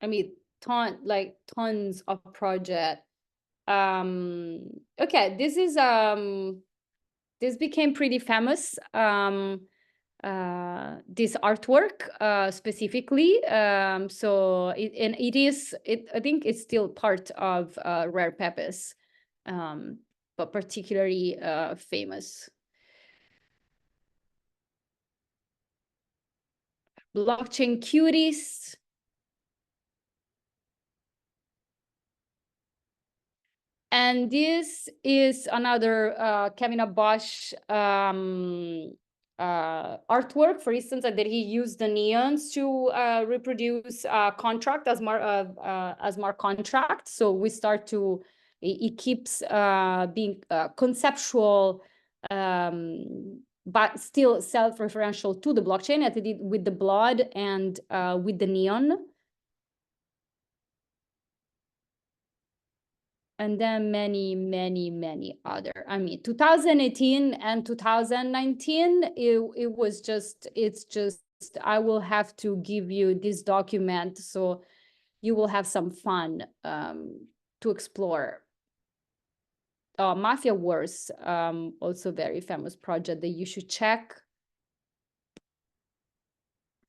I mean, tons of project. Okay, this is this became pretty famous. This artwork specifically. So I think it's still part of Rare Pepes, but particularly famous. Blockchain cuties. And this is another Kevin Bosch artwork, for instance, that he used the neons to reproduce contract as smart contract. So we start to, it keeps being conceptual, but still self-referential to the blockchain, as it did with the blood and with the neon. And then many other. I mean, 2018 and 2019, it was just, it's just, I will have to give you this document so you will have some fun to explore. Mafia Wars, also very famous project that you should check.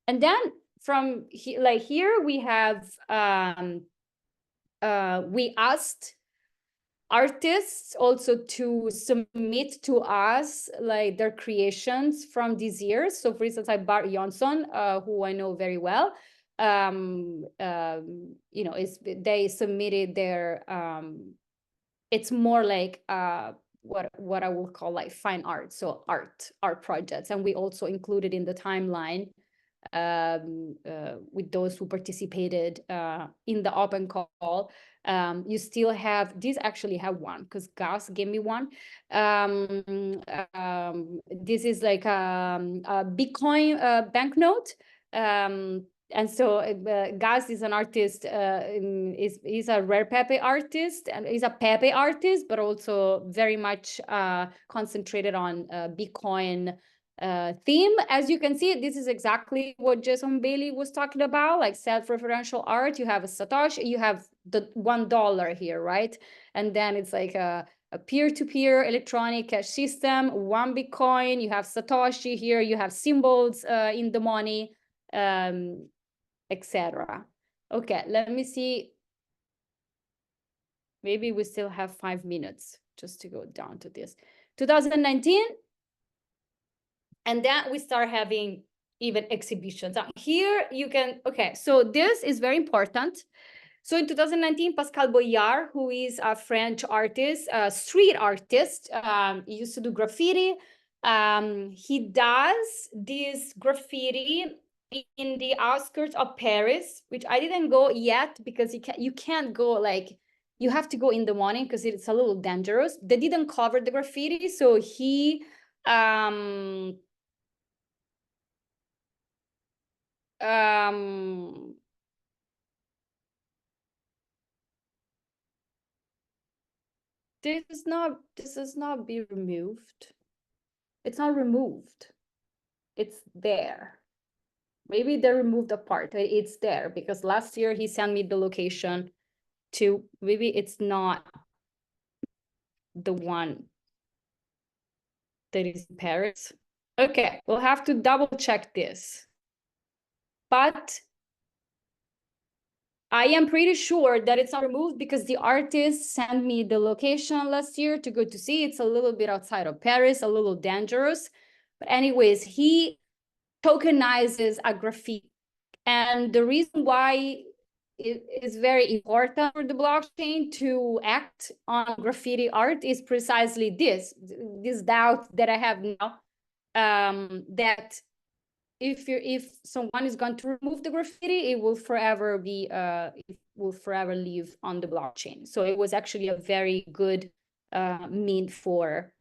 And then from here we have, we asked artists also to submit to us like their creations from these years. So for instance, like Bart Jonsson, who I know very well, you know, they submitted their, it's more like what I will call like fine art, so art projects. And we also included in the timeline with those who participated in the open call. You still have, these actually have one because Gus gave me one. This is like a Bitcoin banknote. And so Gus is an artist, is a Rare Pepe artist, and he's a Pepe artist, but also very much concentrated on Bitcoin theme. As you can see, this is exactly what Jason Bailey was talking about, like self-referential art. You have a Satoshi, you have the $1 here, right? And then it's like a peer-to-peer electronic cash system, 1 Bitcoin, you have Satoshi here, you have symbols in the money, etc. Okay, let me see. Maybe we still have 5 minutes just to go down to this. 2019, and then we start having even exhibitions. Now here you can, okay, so this is very important. So in 2019, Pascal Boyard, who is a French artist, a street artist, he used to do graffiti. He does this graffiti in the outskirts of Paris, which I didn't go yet because you can't go, like, you have to go in the morning because it's a little dangerous. They didn't cover the graffiti, so he this is not be removed. It's not removed. It's there. Maybe they removed a part. It's there because last year he sent me the location to, maybe it's not the one that is in Paris. Okay, we'll have to double check this. But I am pretty sure that it's not removed because the artist sent me the location last year to go to see. It's a little bit outside of Paris, a little dangerous. But anyways, he tokenizes a graffiti. And the reason why it is very important for the blockchain to act on graffiti art is precisely this doubt that I have now, that if someone is going to remove the graffiti, it will forever be it will forever live on the blockchain. So it was actually a very good mean for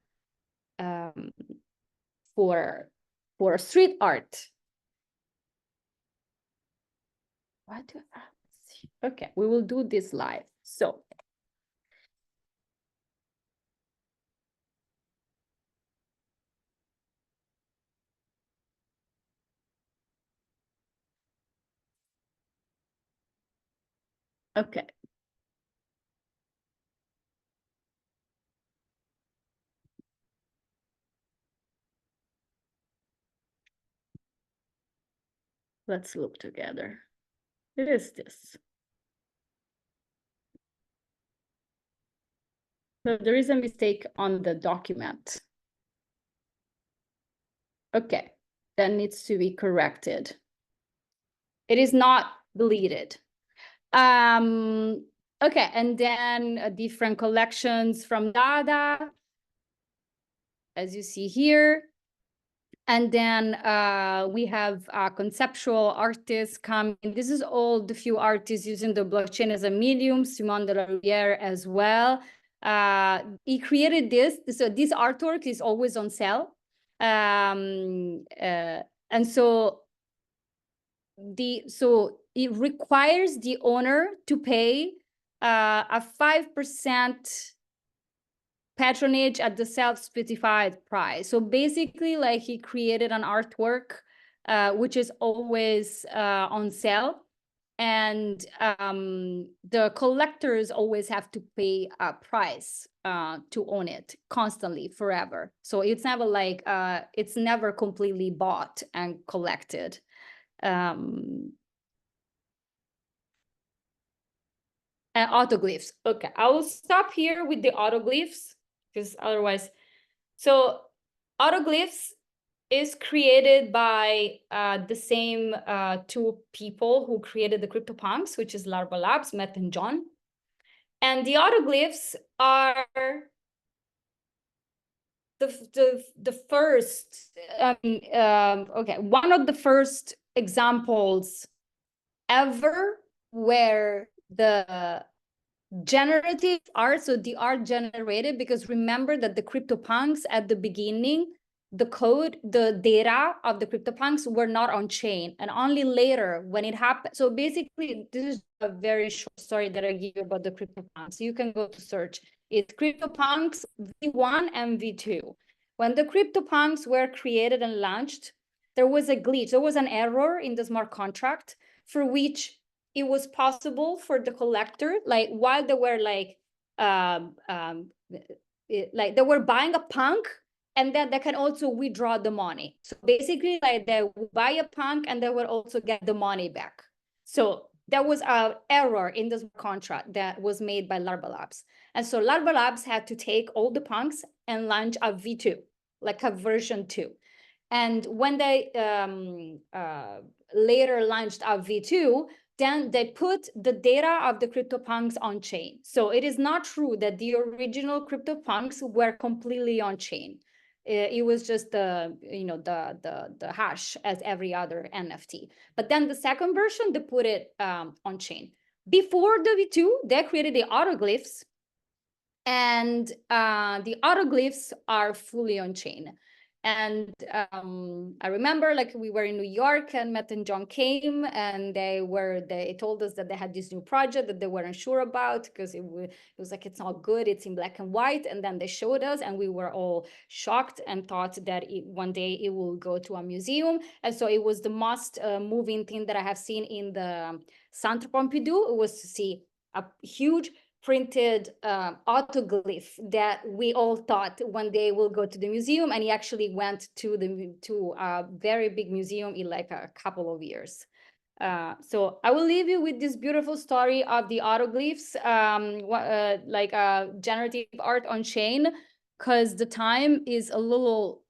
street art. What do I see? Okay, we will do this live. So okay. Let's look together. It is this. So there is a mistake on the document. Okay, that needs to be corrected. It is not deleted. Okay, and then different collections from Dada, as you see here. And then we have conceptual artists coming. This is all the few artists using the blockchain as a medium, Simone de la Riviere as well. He created this, so this artwork is always on sale. And so it requires the owner to pay a 5% patronage at the self-specified price. So basically, like, he created an artwork which is always on sale, and the collectors always have to pay a price to own it constantly, forever. So it's never like it's never completely bought and collected. And autoglyphs. Okay, I will stop here with the autoglyphs because otherwise. So autoglyphs is created by the same two people who created the CryptoPunks, which is Larva Labs, Matt and John. And the autoglyphs are the first, okay, one of the first examples ever where the generative art, so the art generated, because remember that the CryptoPunks at the beginning, the code, the data of the CryptoPunks were not on chain, and only later when it happened. So basically, this is a very short story that I give you about the CryptoPunks. You can go to search. It's CryptoPunks V1 and V2. When the CryptoPunks were created and launched, there was a glitch. There was an error in the smart contract for which it was possible for the collector, like while they were like they were buying a punk, and then they can also withdraw the money. So basically, like, they would buy a punk and they would also get the money back. So there was an error in this contract that was made by Larva Labs. And so Larva Labs had to take all the punks and launch a V2, like a version 2. And when they later launched a V2, then they put the data of the CryptoPunks on chain. So it is not true that the original CryptoPunks were completely on chain. It was just the hash as every other NFT. But then the second version, they put it on chain. Before the V2, they created the autoglyphs, and the autoglyphs are fully on chain. And I remember like we were in New York and Matt and John came and they told us that they had this new project that they weren't sure about because it was like, it's not good, it's in black and white. And then they showed us and we were all shocked and thought that one day it will go to a museum. And so it was the most moving thing that I have seen in the Centre Pompidou. It was to see a huge printed autoglyph that we all thought one day will go to the museum, and he actually went to a very big museum in like a couple of years. So I will leave you with this beautiful story of the autoglyphs, like generative art on chain, because the time is a little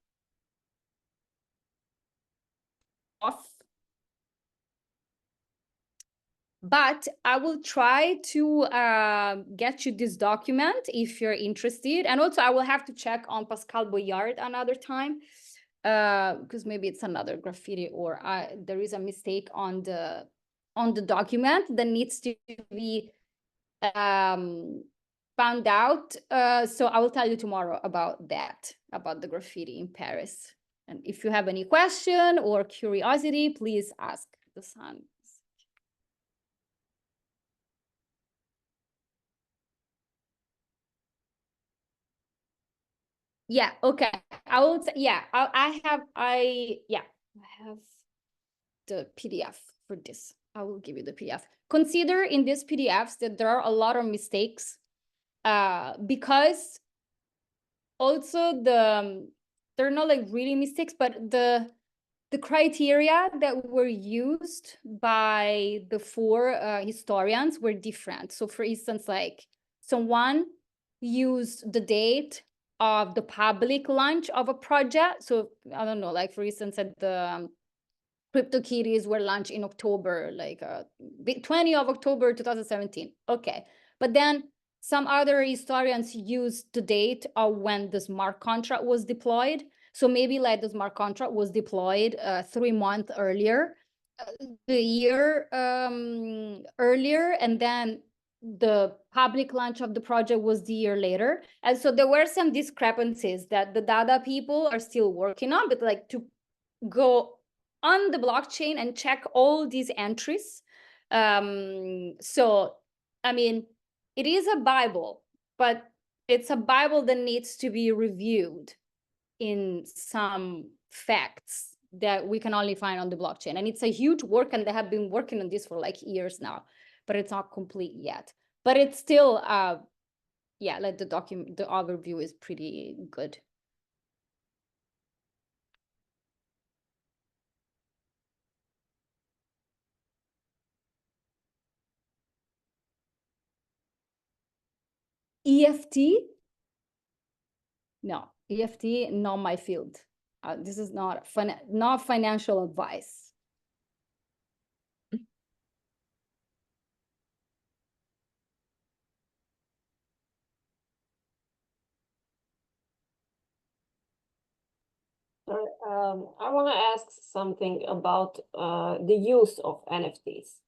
off. But I will try to get you this document if you're interested. And also I will have to check on Pascal Boyard another time, because maybe it's another graffiti or there is a mistake on the document that needs to be found out. So I will tell you tomorrow about that, about the graffiti in Paris. And if you have any question or curiosity, please ask the sun. Yeah, okay. I will say, yeah, I have the PDF for this. I will give you the PDF. Consider in these PDFs that there are a lot of mistakes because also they're not like really mistakes, but the criteria that were used by the four historians were different. So for instance, like someone used the date of the public launch of a project. So I don't know, like for instance, at the CryptoKitties were launched in October, like 20 of October 2017. Okay, but then some other historians used the date of when the smart contract was deployed. So maybe like the smart contract was deployed 3 months earlier, the year earlier, and then the public launch of the project was the year later. And so there were some discrepancies that the data people are still working on, but like to go on the blockchain and check all these entries. So, I mean, it is a Bible, but it's a Bible that needs to be reviewed in some facts that we can only find on the blockchain. And it's a huge work, and they have been working on this for like years now, but it's not complete yet. But it's still, yeah, like the overview is pretty good. EFT? No, EFT, not my field. This is not financial advice. I want to ask something about the use of NFTs.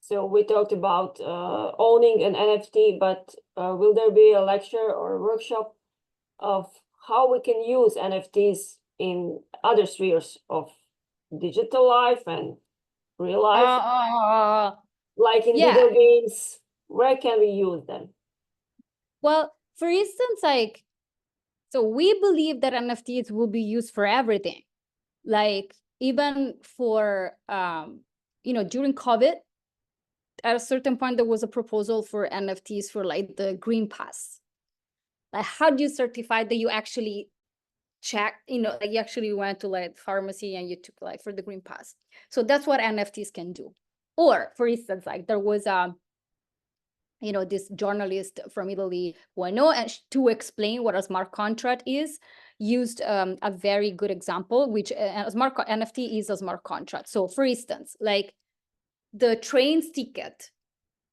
So we talked about owning an NFT, but will there be a lecture or a workshop of how we can use NFTs in other spheres of digital life and real life? Like in video games, where can we use them? Well, for instance, like, so we believe that NFTs will be used for everything. Like even for, during COVID, at a certain point, there was a proposal for NFTs for like the Green Pass. Like, how do you certify that you actually check, like you actually went to like pharmacy and you took like for the Green Pass? So that's what NFTs can do. Or for instance, like there was this journalist from Italy who I know, and to explain what a smart contract is, used a very good example, which a smart NFT is a smart contract. So for instance, like the train's ticket.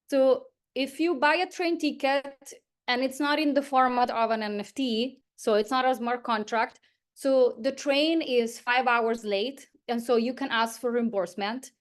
So if you buy a train ticket and it's not in the format of an NFT, so it's not a smart contract, so the train is 5 hours late, and so you can ask for reimbursement.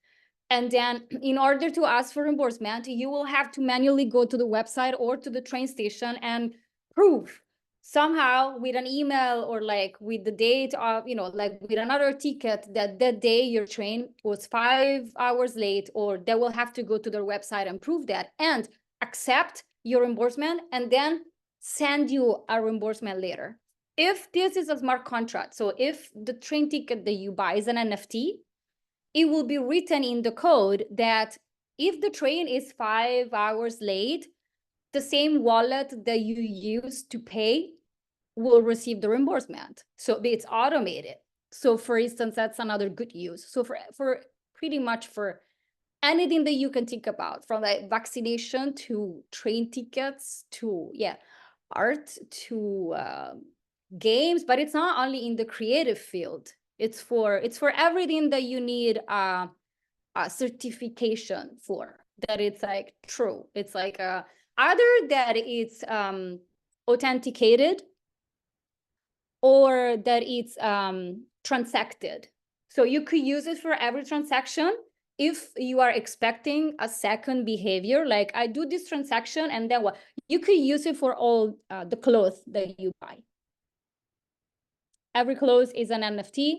And then in order to ask for reimbursement, you will have to manually go to the website or to the train station and prove. somehow with an email or like with the date of, you know, like with another ticket that day your train was 5 hours late, or they will have to go to their website and prove that and accept your reimbursement and then send you a reimbursement later. If this is a smart contract, so if the train ticket that you buy is an NFT, it will be written in the code that if the train is 5 hours late, the same wallet that you use to pay will receive the reimbursement. So it's automated. So for instance, that's another good use. So for pretty much for anything that you can think about, from like vaccination to train tickets to art to games, but it's not only in the creative field. It's for everything that you need a certification for, that it's like true. It's like either that it's authenticated or that it's transacted. So you could use it for every transaction. If you are expecting a second behavior, like I do this transaction and then what, you could use it for all the clothes that you buy. Every clothes is an NFT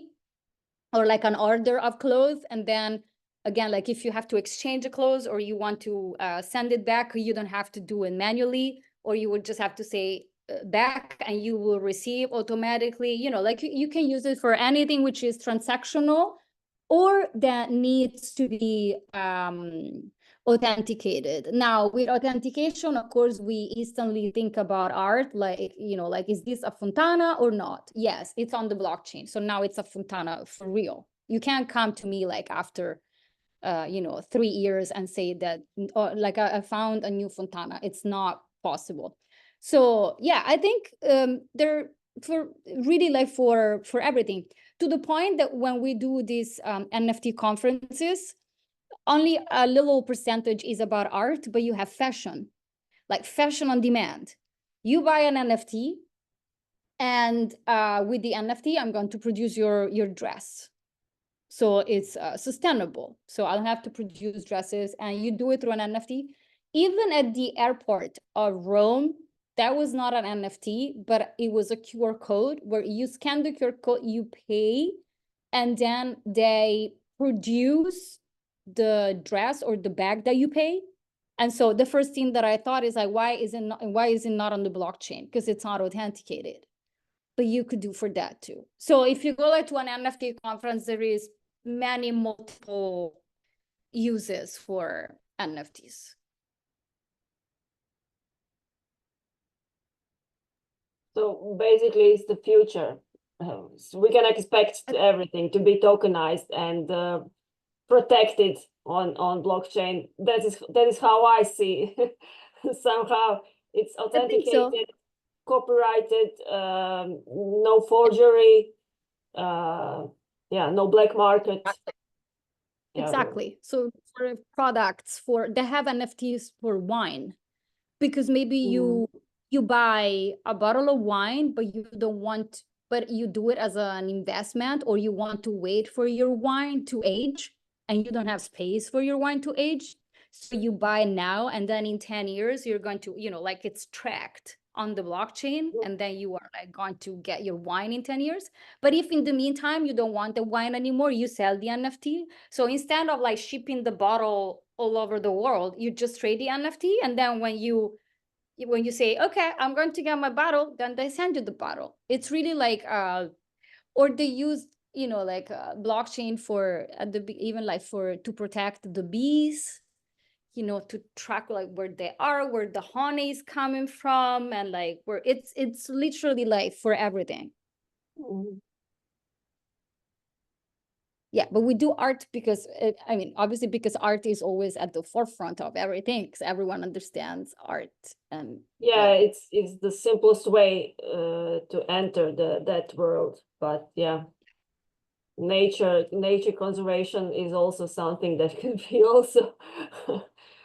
or like an order of clothes. And then again, like if you have to exchange the clothes or you want to send it back, you don't have to do it manually, or you would just have to say back and you will receive automatically, you know, like you can use it for anything which is transactional or that needs to be authenticated. Now with authentication, of course, we instantly think about art, like, you know, like, is this a Fontana or not? Yes, it's on the blockchain. So now it's a Fontana for real. You can't come to me like after, 3 years and say that, like I found a new Fontana. It's not possible. So yeah, I think they're for really like for everything, to the point that when we do these NFT conferences, only a little percentage is about art, but you have fashion, like fashion on demand. You buy an NFT, and with the NFT, I'm going to produce your dress. So it's sustainable. So I'll have to produce dresses, and you do it through an NFT. Even at the airport of Rome, that was not an NFT, but it was a QR code where you scan the QR code, you pay, and then they produce the dress or the bag that you pay. And so the first thing that I thought is like, why is it not on the blockchain? Because it's not authenticated. But you could do for that too. So if you go like to an NFT conference, there is many multiple uses for NFTs. So basically, it's the future. So we can expect everything to be tokenized and protected on blockchain. That is how I see. Somehow it's authenticated, copyrighted, no forgery, no black market. Exactly. So for products, they have NFTs for wine, because maybe you buy a bottle of wine, but you don't want, but you do it as an investment, or you want to wait for your wine to age and you don't have space for your wine to age. So you buy now, and then in 10 years, you're going to, like it's tracked on the blockchain, and then you are like going to get your wine in 10 years. But if in the meantime, you don't want the wine anymore, you sell the NFT. So instead of like shipping the bottle all over the world, you just trade the NFT. And then when you say, okay, I'm going to get my bottle, then they send you the bottle. It's really like, or they use, like blockchain for even like to protect the bees, to track like where they are, where the honey is coming from, and like where it's literally like for everything. Yeah, but we do art because obviously because art is always at the forefront of everything, because everyone understands art. And it's the simplest way to enter that world. But yeah, nature conservation is also something that can be also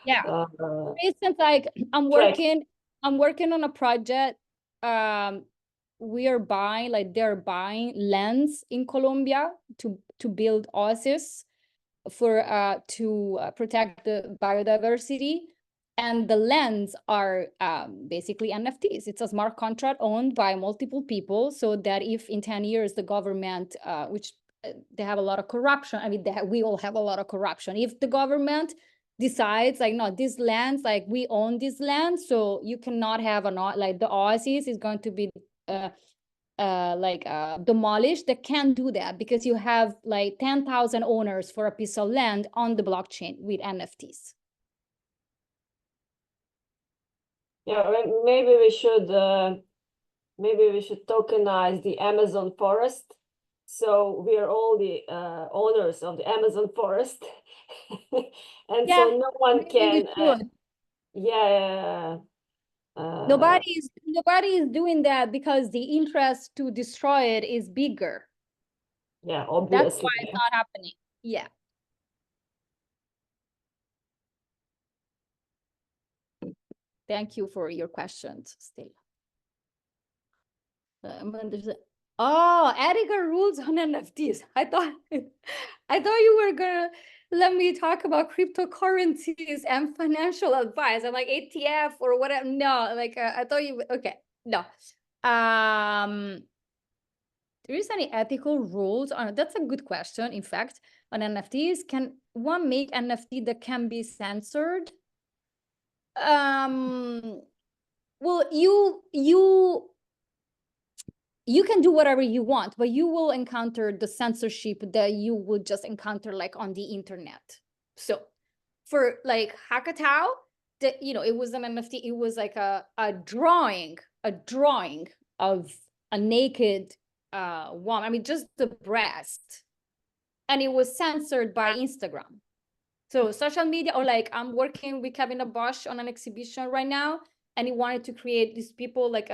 for instance, like I'm working on a project. They're buying lands in Colombia to build oases for to protect the biodiversity. And the lands are basically NFTs. It's a smart contract owned by multiple people, so that if in 10 years the government, which they have a lot of corruption, I mean, we all have a lot of corruption. If the government decides like, no, these lands, like we own this land, so you cannot have like the oasis is going to be demolished, they can't do that because you have like 10,000 owners for a piece of land on the blockchain with NFTs. Yeah, maybe we should tokenize the Amazon forest. So we are all the owners of the Amazon forest. And Yeah, so no one can nobody is doing that because the interest to destroy it is bigger. Yeah, obviously. That's why it's not happening. Yeah. Thank you for your questions, Stella. Ethical rules on NFTs. I thought you were gonna let me talk about cryptocurrencies and financial advice. I'm like ETF or whatever. No, like I thought you. Okay, no. There is any ethical rules on? That's a good question. In fact, on NFTs, can one make NFT that can be censored? Well, you can do whatever you want, but you will encounter the censorship that you would just encounter like on the internet. So for like Hakatao, that it was an NFT, it was like a drawing of a naked woman. I mean, just the breast. And it was censored by Instagram. So social media, or like I'm working with Kevin Bosch on an exhibition right now, and he wanted to create these people like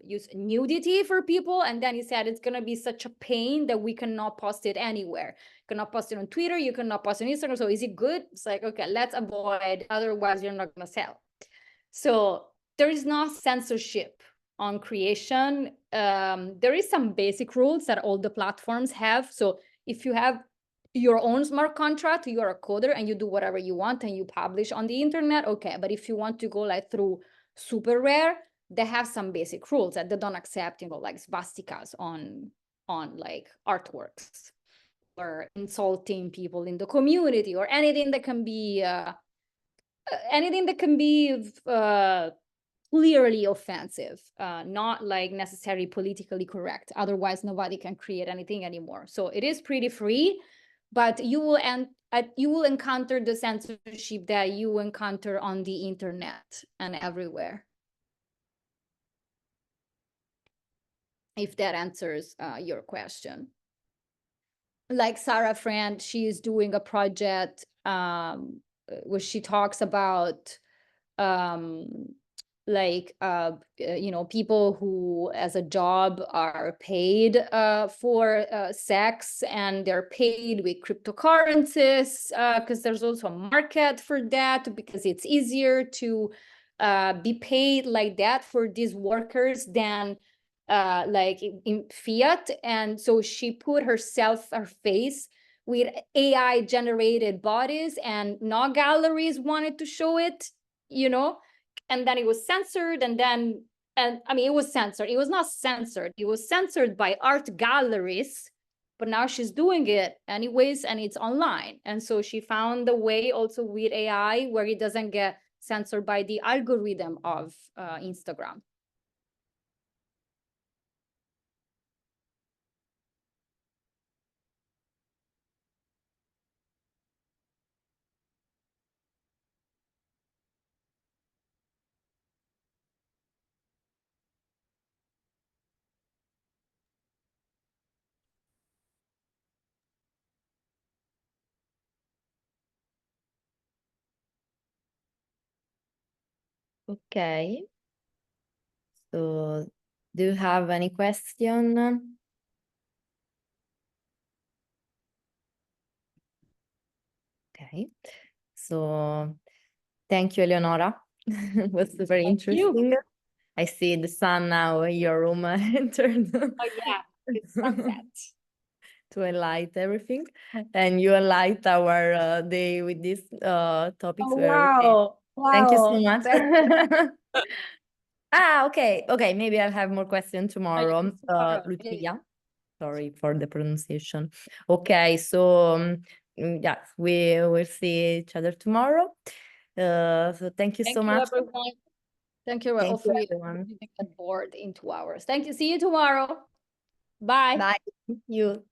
use nudity for people, and then he said it's gonna be such a pain that we cannot post it anywhere. You cannot post it on Twitter, you cannot post it on Instagram. So is it good? It's like, okay, let's avoid, otherwise you're not gonna sell. So there is no censorship on creation. There is some basic rules that all the platforms have. So if you have your own smart contract, you're a coder and you do whatever you want and you publish on the internet, okay. But if you want to go like through super rare, they have some basic rules that they don't accept, like swastikas on like artworks, or insulting people in the community, or anything that can be clearly offensive, not like necessarily politically correct. Otherwise, nobody can create anything anymore. So it is pretty free, but you will encounter the censorship that you encounter on the internet and everywhere. If that answers your question. Like Sarah Friend, she is doing a project where she talks about people who as a job are paid for sex, and they're paid with cryptocurrencies, because there's also a market for that, because it's easier to be paid like that for these workers than like in fiat. And so she put her face with AI generated bodies, and no galleries wanted to show it, and then it was censored, and I mean, it was censored. It was not censored. It was censored by art galleries, but now she's doing it anyways, and it's online. And so she found a way also with AI where it doesn't get censored by the algorithm of Instagram. Okay. So do you have any question? Okay. So thank you, Eleonora. It was super interesting. I see the sun now in your room turned. Oh yeah, it's sunset. To enlight everything, and you enlight our day with these topics. Oh, wow. Thank you so Wow, much. that's- Okay. Maybe I'll have more questions tomorrow. tomorrow. Lucia, sorry for the pronunciation. Okay, so yeah, we will see each other tomorrow. So thank you so Thank you, much. everyone. Thank you. Thank you, Hopefully, everyone. you didn't get bored in 2 hours. Thank you. See you tomorrow. Bye. Bye. You.